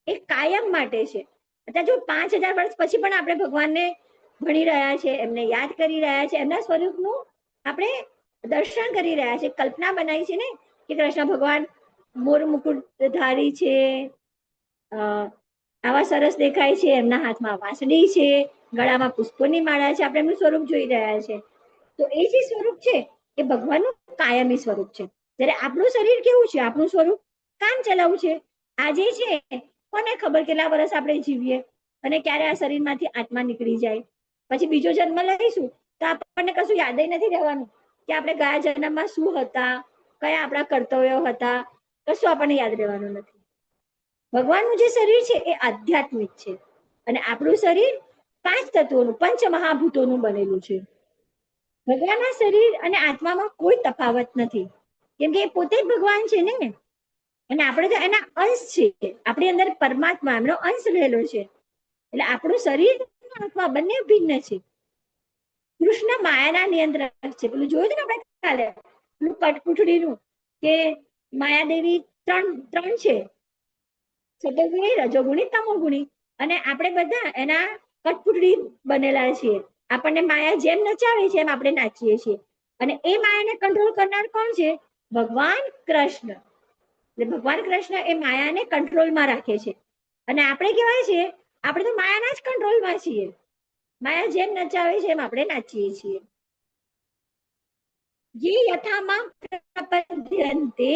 એ કાયમ માટે છે. અત્યારે જો 5000 વર્ષ પછી પણ આપણે ભગવાનને ભણી રહ્યા છે, એમને યાદ કરી રહ્યા છે, એમના સ્વરૂપનું આપણે દર્શન કરી રહ્યા છે. કલ્પના બનાવી છે ને કે કૃષ્ણ ભગવાન મોર મુકુટ ધારી છે, આવા સરસ દેખાય છે, એમના હાથમાં વાંસળી છે, ગળામાં પુષ્પોની માળા છે, આપણે એમનું સ્વરૂપ જોઈ રહ્યા છે. તો એ જે સ્વરૂપ છે એ ભગવાનનું કાયમી સ્વરૂપ છે. જ્યારે આપણું શરીર કેવું છે? આપણું સ્વરૂપ કામ ચલાવવું છે. આજે છે કોને ખબર કેટલા વર્ષ આપણે જીવીએ અને ક્યારે આ શરીરમાંથી આત્મા નીકળી જાય, પછી બીજો જન્મ લઈશું તો આપણને કશું યાદ નથી રહેવાનું કે આપણે ગયા જન્મમાં શું હતા, કયા આપણા કર્તવ્યો હતા, કશું આપણને યાદ રહેવાનું નથી. ભગવાનનું જે શરીર છે એ આધ્યાત્મિક છે અને આપણું શરીર 5 તત્વોનું, 5 મહાભૂતોનું બનેલું છે. ભગવાનના શરીર અને આત્મામાં કોઈ તફાવત નથી, કેમ કે એ પોતે જ ભગવાન છે ને, અને આપણે તો એના અંશ છે. આપણી અંદર પરમાત્મા, એમનો અંશ રહેલો છે, એટલે આપણું શરીર આત્મા બંને ભિન્ન છે. કૃષ્ણ માયાના નિયંત્રક છે. પેલું જોયું હતું ને આપણે કાલે, પેલું કઠપૂતળીનું, કે માયાદેવી ત્રણ છે, સતોગુણી, રજોગુણી, તમોગુણી, અને આપણે બધા એના કઠપૂતળી બનેલા છીએ. આપણને માયા જેમ નચાવે છે એમ આપણે નાચીએ છીએ, અને એ માયાને કંટ્રોલ કરનાર કોણ છે? ભગવાન કૃષ્ણ. એટલે ભગવાન કૃષ્ણ એ માયાને કંટ્રોલમાં રાખે છે, અને આપણે કહેવાય છે આપણે તો માયાના જ કંટ્રોલમાં છીએ. માયા જેમ નચાવે છે એમ આપણે નાચીએ છીએ. જે યથામાં પ્રપદ્યન્તે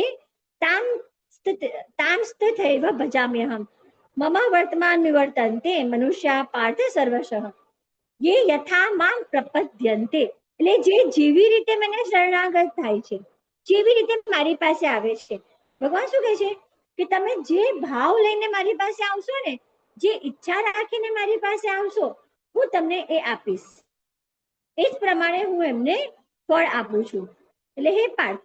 તામ સ્થૈવ ભજામ્યહમ મમ વર્તમાન નિવર્તન્તે મનુષ્યા પાર્થ સર્વશઃ. ये यथा मां प्रपद्यन्ते, એટલે જે જેવી રીતે મને શરણાગત થાય છે, જેવી રીતે મારી પાસે આવે છે, ભગવાન શું કહે છે કે તમે જે ભાવ લઈને મારી પાસે આવશો ને, જે ઈચ્છા રાખીને મારી પાસે આવશો, હું તમને એ આપીશ. એ જ પ્રમાણે હું એમને ફળ આપું છું. એટલે હે પાર્થ,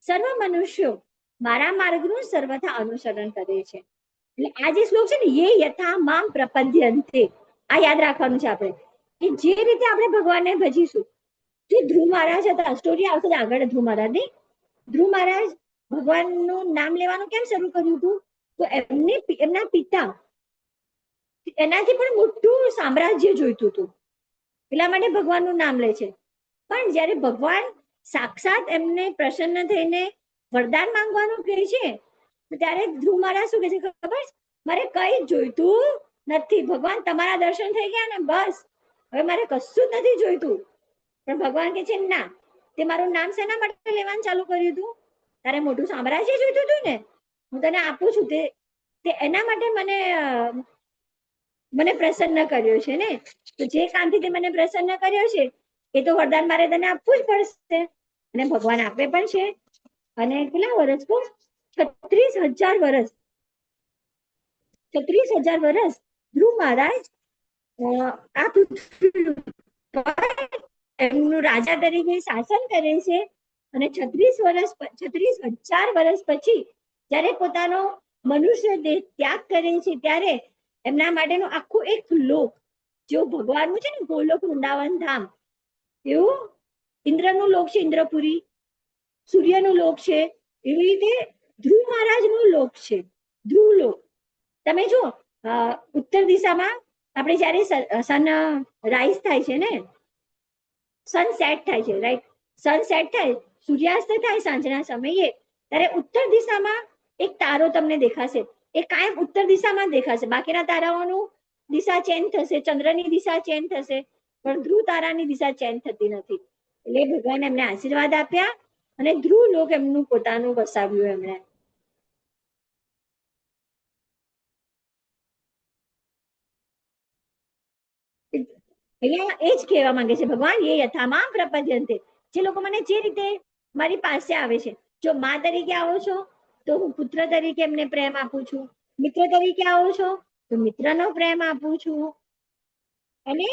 સર્વ મનુષ્યો મારા માર્ગનું સર્વથા અનુસરણ કરે છે. એટલે આ જે શ્લોક છે ને, યે યથા મામ પ્રપદ્યન્તે, આ યાદ રાખવાનું છે આપણે, કે જે રીતે આપણે ભગવાનને ભજીશું. જે ધ્રુવ મહારાજ હતા, સ્ટોરી આવશે આગળ ધ્રુવ મહારાજની. ધ્રુવ મહારાજ ભગવાનનું નામ લેવાનું કેમ શરૂ કર્યું હતું? તો એમના પિતા એનાથી પણ મોટું સામ્રાજ્ય જોઈતું હતું, એટલા માટે ભગવાનનું નામ લે છે. પણ જ્યારે ભગવાન સાક્ષાત એમને પ્રસન્ન થઈને વરદાન માંગવાનું કહે છે, તો ત્યારે ધ્રુવ મહારાજ શું કહે છે ખબર? મારે કઈ જોઈતું નથી, ભગવાન તમારા દર્શન થઈ ગયા ને બસ, હવે મારે કશું જ નથી જોઈતું. પણ ભગવાન કે છે ના, તે મારું નામ શેના માટે લેવાનું ચાલુ કર્યું હતું? તારે મોટું સામ્રાજ્ય જોઈતું હતું ને, હું તને આપું છું, તે એના માટે મને પ્રસન્ન કર્યો છે ને. તો જે કામથી તે મને પ્રસન્ન કર્યો છે એ તો વરદાન મારે તને આપવું જ પડશે. અને ભગવાન આપે પણ છે. અને કેટલા વર્ષ? 36,000 વર્ષ, 36,000 વર્ષ ધ્રુવ મહારાજ આ પૃથ્વી એમનું રાજા તરીકે શાસન કરે છે. અને 36,000 વર્ષ પછી જ્યારે પોતાનો મનુષ્ય દેહ ત્યાગ કરે છે, ત્યારે એમના માટેનું આખું એક લોક, જો ભગવાનનું છે ને ગોલોક વૃંદાવન ધામ, એવું ઇન્દ્રનું લોક છે, ઇન્દ્રપુરી, સૂર્યનું લોક છે, એવી રીતે ધ્રુવ મહારાજનું લોક છે, ધ્રુવ લોક. તમે જો ઉત્તર દિશામાં આપણે જ્યારે સન રાઈઝ થાય છે ને, સનસેટ થાય છે, રાઈટ, સનસેટ થાય, સૂર્યાસ્ત થાય સાંજના સમયે, ત્યારે ઉત્તર દિશામાં એક તારો તમને દેખાશે. એ કાયમ ઉત્તર દિશામાં દેખાશે, બાકીના તારાઓનું દિશા ચેન્જ થશે, ચંદ્રની દિશા ચેન્જ થશે, પણ ધ્રુવ તારાની દિશા ચેન્જ થતી નથી. એટલે ભગવાન એમને આશીર્વાદ આપ્યા અને ધ્રુવ લોક એમનું પોતાનું વસાવ્યું એમણે. અહીંયા એ જ કહેવા માંગે છે ભગવાન, એ યથામામ પ્રપદ્યન્તે, જે લોકો મને જે રીતે મારી પાસે આવે છે. જો મા તરીકે આવો છો તો હું પુત્ર તરીકે એમને પ્રેમ આપું છું, મિત્ર તરીકે આવો છો તો મિત્રનો પ્રેમ આપું છું. અને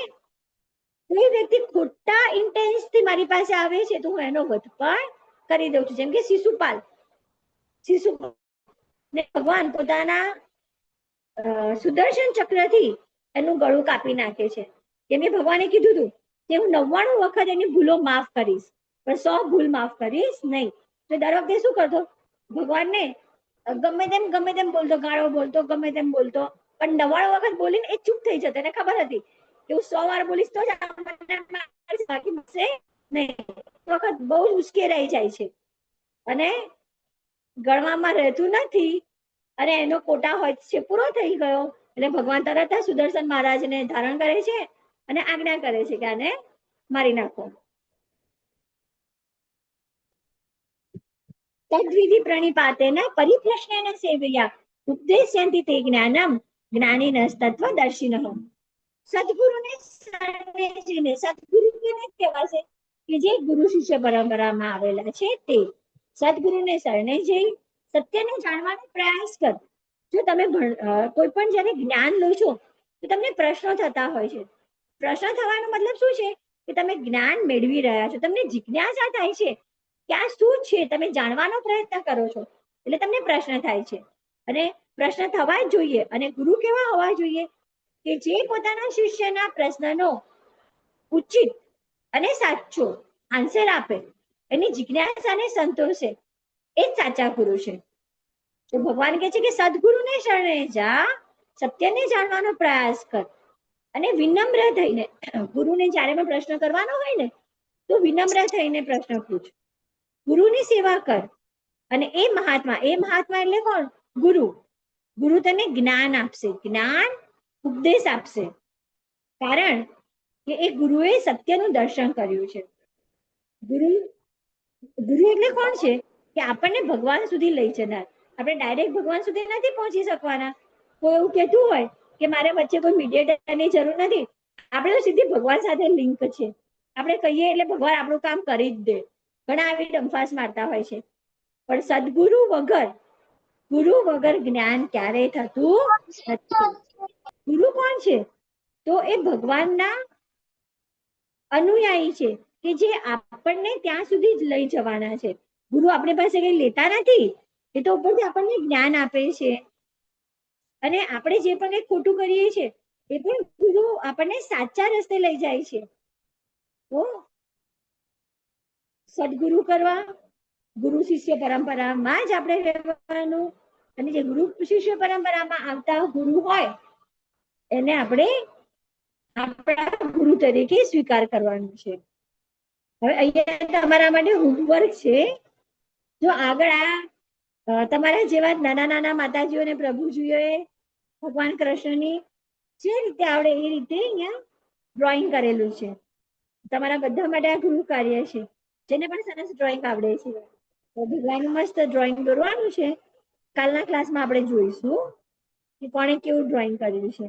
કોઈ વ્યક્તિ ખોટા ઇન્ટેન્સ થી મારી પાસે આવે છે તો હું એનો વધ પણ કરી દઉં છું. જેમ કે શિશુપાલ ને ભગવાન પોતાના સુદર્શન ચક્રથી એનું ગળું કાપી નાખે છે. કેમ કે ભગવાને કીધું હતું કે હું 99 વખત એની ભૂલો માફ કરીશ, પણ 100 ભૂલ માફ કરીશ નહીં. તો દર વખતે શું કરતો? ભગવાનને ગમે તેમ બોલતો, ગાળો બોલતો, ગમે તેમ બોલતો, પણ 99 વખત બોલીને એ ચૂપ થઈ જતો. એને ખબર હતી કે હું 100 વાર બોલીશ તો જ બાકી મળશે નહીં. વખત બહુ જ ઉશ્કેરાઈ જાય છે અને ગણવામાં રહેતું નથી, અને એનો કોટા હોય છે પૂરો થઈ ગયો એટલે ભગવાન તરત જ સુદર્શન મહારાજને ધારણ કરે છે અને આજ્ઞા કરે છે કે આને મારી નાખો. તદ્વિધિ પ્રણિપાતેન પરિપ્રશ્નેન સેવયા ઉપદેશ્યન્તિ તે જ્ઞાનમ જ્ઞાનિનસ્તત્વદર્શિનઃ. સદગુરુને શરણે જઈને, સદગુરુ કોને કહેવાશે? કે જે ગુરુ શિષ્ય પરંપરામાં આવેલા છે તે. સદગુરુને શરણે જઈ સત્યને જાણવાનો પ્રયાસ કર. જો તમે કોઈ પણ જયારે જ્ઞાન લો છો તો તમને પ્રશ્નો થતા હોય છે. પ્રશ્ન થવાનો મતલબ શું છે? કે તમે જ્ઞાન મેળવી રહ્યા છો, તમને જિજ્ઞાસા થાય છે કે આ શું છે, તમે જાણવાનો પ્રયત્ન કરો છો એટલે તમને પ્રશ્ન થાય છે. અને પ્રશ્ન થવા જ જોઈએ. અને ગુરુ કેવા હોવા જોઈએ? કે જે પોતાના શિષ્યના પ્રશ્નનો ઉચિત અને સાચો આન્સર આપે, એની જિજ્ઞાસાને સંતોષે, એ જ સાચા ગુરુ છે. તો ભગવાન કહે છે કે સદગુરુને શરણે જા, સત્યને જાણવાનો પ્રયાસ કર અને વિનમ્ર થઈને, ગુરુને જ્યારે પણ પ્રશ્ન કરવાનો હોય ને તો વિનમ્ર થઈને પ્રશ્ન પૂછ, ગુરુની સેવા કર. અને એ મહાત્મા એટલે કોણ? ગુરુ. ગુરુ તને જ્ઞાન આપશે, જ્ઞાન ઉપદેશ આપશે, કારણ કે એ ગુરુએ સત્યનું દર્શન કર્યું છે. ગુરુ એટલે કોણ છે? કે આપણને ભગવાન સુધી લઈ જનાર. આપણે ડાયરેક્ટ ભગવાન સુધી નથી પહોંચી શકવાના. કોઈ એવું કહેતું હોય કે મારે વચ્ચે કોઈ મીડિયેટરની જરૂર નથી, આપણે તો સીધી ભગવાન સાથે લિંક છે. આપણે કહીએ એટલે ભગવાન આપણું કામ કરી જ દે. ઘણા આવી ડંફાસ મારતા હોય છે, પણ સદગુરુ વગર જ્ઞાન ક્યારેય થતું નથી. ગુરુ કોણ છે? તો એ ભગવાનના અનુયાયી છે કે જે આપણને ત્યાં સુધી જ લઈ જવાના છે. ગુરુ આપણી પાસે કઈ લેતા નથી, એ તો ઉપરથી આપણને જ્ઞાન આપે છે. અને આપણે જે પણ કઈ ખોટું કરીએ છીએ એ પણ ગુરુ આપણને સાચા રસ્તે લઈ જાય છે. તો સદગુરુ કરવા, ગુરુ શિષ્ય પરંપરામાં જ આપણે રહેવાનું, અને જે ગુરુ શિષ્ય પરંપરામાં આવતા ગુરુ હોય એને આપણે આપણા ગુરુ તરીકે સ્વીકાર કરવાનું છે. હવે અહીંયા તમારા માટે હોમવર્ક છે. જો આગળ આ તમારા જેવા નાના નાના માતાજીઓ અને પ્રભુજીઓએ ભગવાન કૃષ્ણની જે રીતે આવડે એ રીતે અહીંયા ડ્રોઈંગ કરેલું છે. તમારા બધા માટે આ ગુરુ કાર્ય છે. જેને પણ સરસ ડ્રોઈંગ આવડે છે તો ભગવાનનું મસ્ત ડ્રોઈંગ દોરવાનું છે. કાલના ક્લાસમાં આપણે જોઈશું કે કોણે કેવું ડ્રોઈંગ કર્યું છે.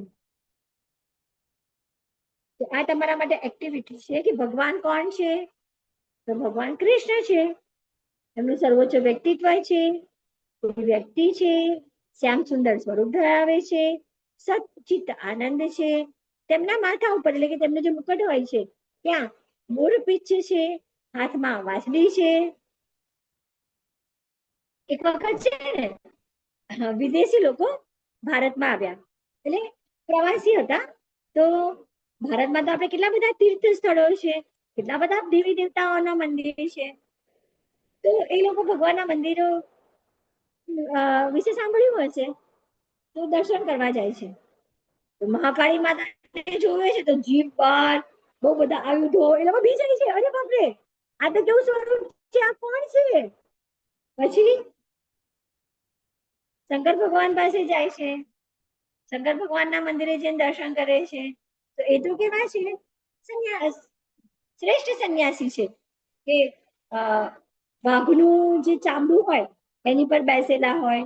તો આ તમારા માટે એક્ટિવિટી છે કે ભગવાન કોણ છે? તો ભગવાન કૃષ્ણ છે. એમનું સર્વોચ્ચ વ્યક્તિત્વ છે, વ્યક્તિ છે, શ્યામ સુંદર સ્વરૂપ ધરાવે છે, સચિત આનંદ છે. તેમના માથા ઉપર એટલે કે તેમનો જે મુકટ હોય છે ત્યાં મોર પીછ છે, હાથમાં વાંસળી છે. એક વખત છે ને વિદેશી લોકો ભારતમાં આવ્યા, એટલે પ્રવાસી હતા. તો ભારતમાં તો આપણે કેટલા બધા તીર્થ સ્થળો છે, કેટલા બધા દેવી દેવતાઓના મંદિર છે. તો એ લોકો ભગવાનના મંદિરો વિશે સાંભળ્યું હશે તો દર્શન કરવા જાય છે. તો મહાકાળી માતાને જોવે છે તો જીભ બાર બહુ બધા આયુધો એ લોકો બી જાય છે. અરે બાપરે, આ તો કેવું સ્વરૂપ છે, આ કોણ છે? પછી શંકર ભગવાન પાસે જાય છે, શંકર ભગવાનના મંદિરે જઈને દર્શન કરે છે. તો એ તો કેવા છે? સંન્યાસ, શ્રેષ્ઠ સંન્યાસી છે કે વાઘનું જે ચામડું હોય એની પર બેસેલા હોય,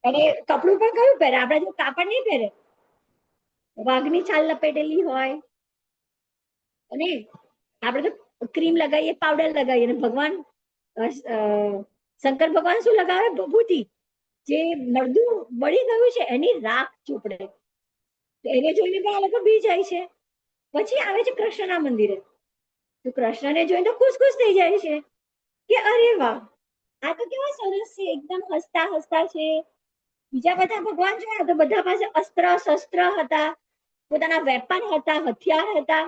અને કપડું પણ કયું પહેરે? આપણે જો કાપડ નહીં પહેરે, વાઘની છાલ લપેટેલી હોય. અને આપણે તો ક્રીમ લગાવીએ, પાવડર લગાવીએ, અને ભગવાન શંકર ભગવાન શું લગાવે? ભભૂતિ. જે મરદું બળી ગયું છે એની રાખ ચોપડે. એને જોઈને પણ આ લોકો બી જાય છે. પછી આવે છે કૃષ્ણના મંદિરે. તો કૃષ્ણને જોઈને તો ખુશ થઈ જાય છે કે અરે વાહ, આ તો કેવા સરસ છે, એકદમ હસતા હસતા છે. બીજા બધા ભગવાન જોયા તો બધા પાસે અસ્ત્ર શસ્ત્ર હતા, પોતાના વેપન હતા, હથિયાર હતા.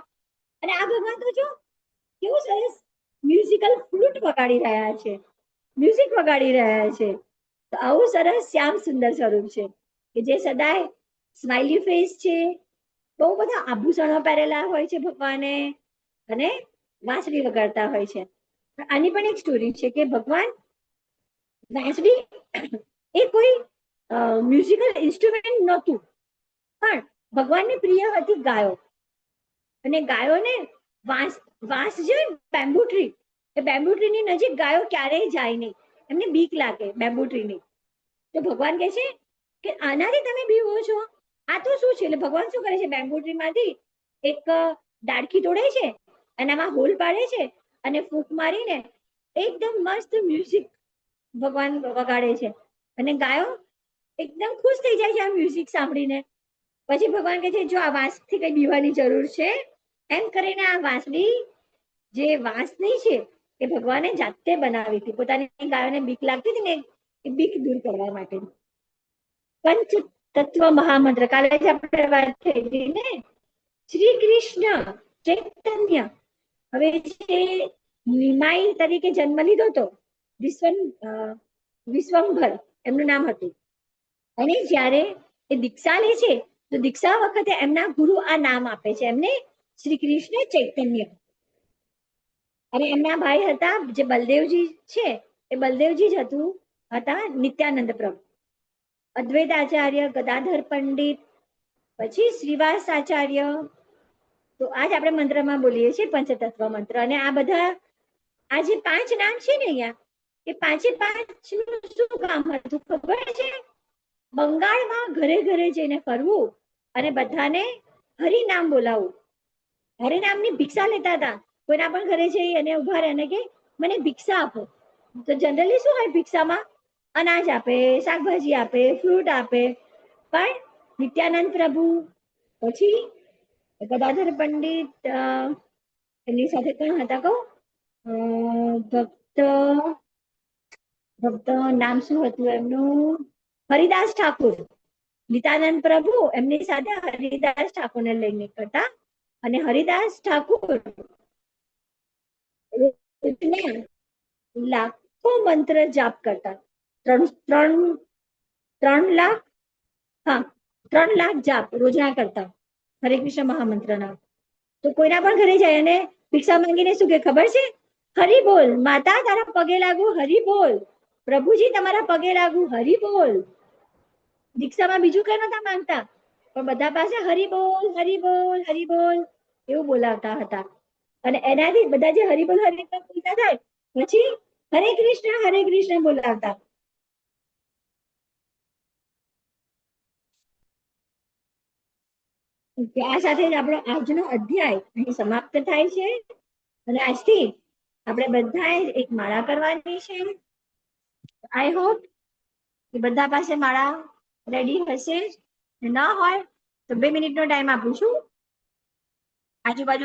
અને આ ભગવાન તો જો કેવું સરસ મ્યુઝિકલ ફ્લૂટ વગાડી રહ્યા છે, મ્યુઝિક વગાડી રહ્યા છે. તો આવું સરસ શ્યામ સુંદર સ્વરૂપ છે કે જે સદાય સ્માઇલી ફેસ છે. બહુ બધા આભૂષણો પહેરેલા હોય છે ભગવાને, અને વાંસળી વગાડતા હોય છે. આની પણ એક સ્ટોરી છે કે ભગવાન વાંસળી એ કોઈ મ્યુઝિકલ ઇન્સ્ટ્રુમેન્ટ નહોતું, પણ ભગવાનને પ્રિય હતી ગાયો. અને ગાયોને વાંસ છે બેમ્બુ ટ્રી, એ બેમ્બુ ટ્રીની નજીક ગાયો ક્યારેય જાય નહીં, એમને બીક લાગે બેમ્બુ ટ્રીની. તો ભગવાન કહે છે કે આનાથી તમે બીવો છો? આ તો શું છે? એટલે ભગવાન શું કરે છે? બેમ્બુ ટ્રીમાંથી એક ડાળખી તોડે છે, એનામાં હોલ પાડે છે, અને ફૂંક મારીને એકદમ મસ્ત મ્યુઝિક ભગવાન વગાડે છે. અને ગાયો એકદમ ખુશ થઈ જાય છે આ મ્યુઝિક સાંભળીને. પછી ભગવાન કહે છે જો આ વાંસથી કઈ બીવાની જરૂર છે? એમ કરીને આ વાંસળી જે વાંસની છે એ ભગવાને જાતે બનાવી હતી, પોતાની ગાયોને બીક લાગતી હતી ને એ બીક દૂર કરવા માટે. પંચ તત્વ મહામંત્ર, કાલે જ આપણે વાત થઈ હતી ને. શ્રી કૃષ્ણ ચૈતન્ય હવે જે નિમાઈ તરીકે જન્મ લીધો હતો, વિશ્વંભર એમનું નામ હતું. અને જ્યારે એ દીક્ષા લે છે તો દીક્ષા વખતે એમના ગુરુ આ નામ આપે છે એમને, શ્રી કૃષ્ણ ચૈતન્ય. અને એમના ભાઈ હતા જે બલદેવજી છે, એ બલદેવજી જ હતા નિત્યાનંદ પ્રભુ, અદ્વૈત આચાર્ય, ગદાધર પંડિત, પછી શ્રીવાસ આચાર્ય. તો આજ આપણે મંત્રમાં બોલીએ છીએ પંચતત્વ મંત્ર. અને આ બધા આ જે 5 નામ છે ને અહીંયા, એ 5 નું શું કામ હતું ખબર છે? બંગાળમાં ઘરે ઘરે જઈને ફરવું અને બધાને હરિનામ બોલાવવું. હરિનામની ભિક્ષા લેતા હતા. કોઈના પણ ઘરે જઈ અને ઉભા રહે અને કે મને ભિક્ષા આપો. તો જનરલી શું હોય ભિક્ષામાં? અનાજ આપે, શાકભાજી આપે, ફ્રૂટ આપે. પણ નિત્યાનંદ પ્રભુ, પછી ગદાધર પંડિત, એની સાથે કોણ હતા કહું? ભક્ત નામ શું હતું એમનું? હરિદાસ ઠાકુર. નિત્યાનંદ પ્રભુ એમની સાથે હરિદાસ ઠાકુરને લઈને નીકળતા અને હરિદાસ ઠાકુર લાખો મંત્ર જાપ કરતા. 3 લાખ, હા 3 લાખ જાપ રોજના કરતા હરે કૃષ્ણ મહામંત્રના. તો કોઈના પણ ઘરે જાય અને ભિક્ષા માંગીને શું કે ખબર છે? હરી બોલ, માતા તારા પગે લાગુ, હરી બોલ, પ્રભુજી તમારા પગે લાગુ, હરી બોલ. ભિક્ષામાં બીજું કઈ નતા માંગતા, પણ બધા પાસે હરી બોલ, હરી બોલ, હરી બોલ એવું બોલાવતા હતા. અને એનાથી બધા જે હરી બોલ બોલતા થાય પછી હરે કૃષ્ણ બોલાવતા. આ સાથે જ આપણો આજનો અધ્યાય અહીં સમાપ્ત થાય છે. અને આજથી આપણે બધાએ એક માળા કરવાની છે. આઈ હોપ કે બધા પાસે માળા રેડી હશે. ન હોય તો 2 મિનિટનો ટાઈમ આપું છું. આજુબાજુ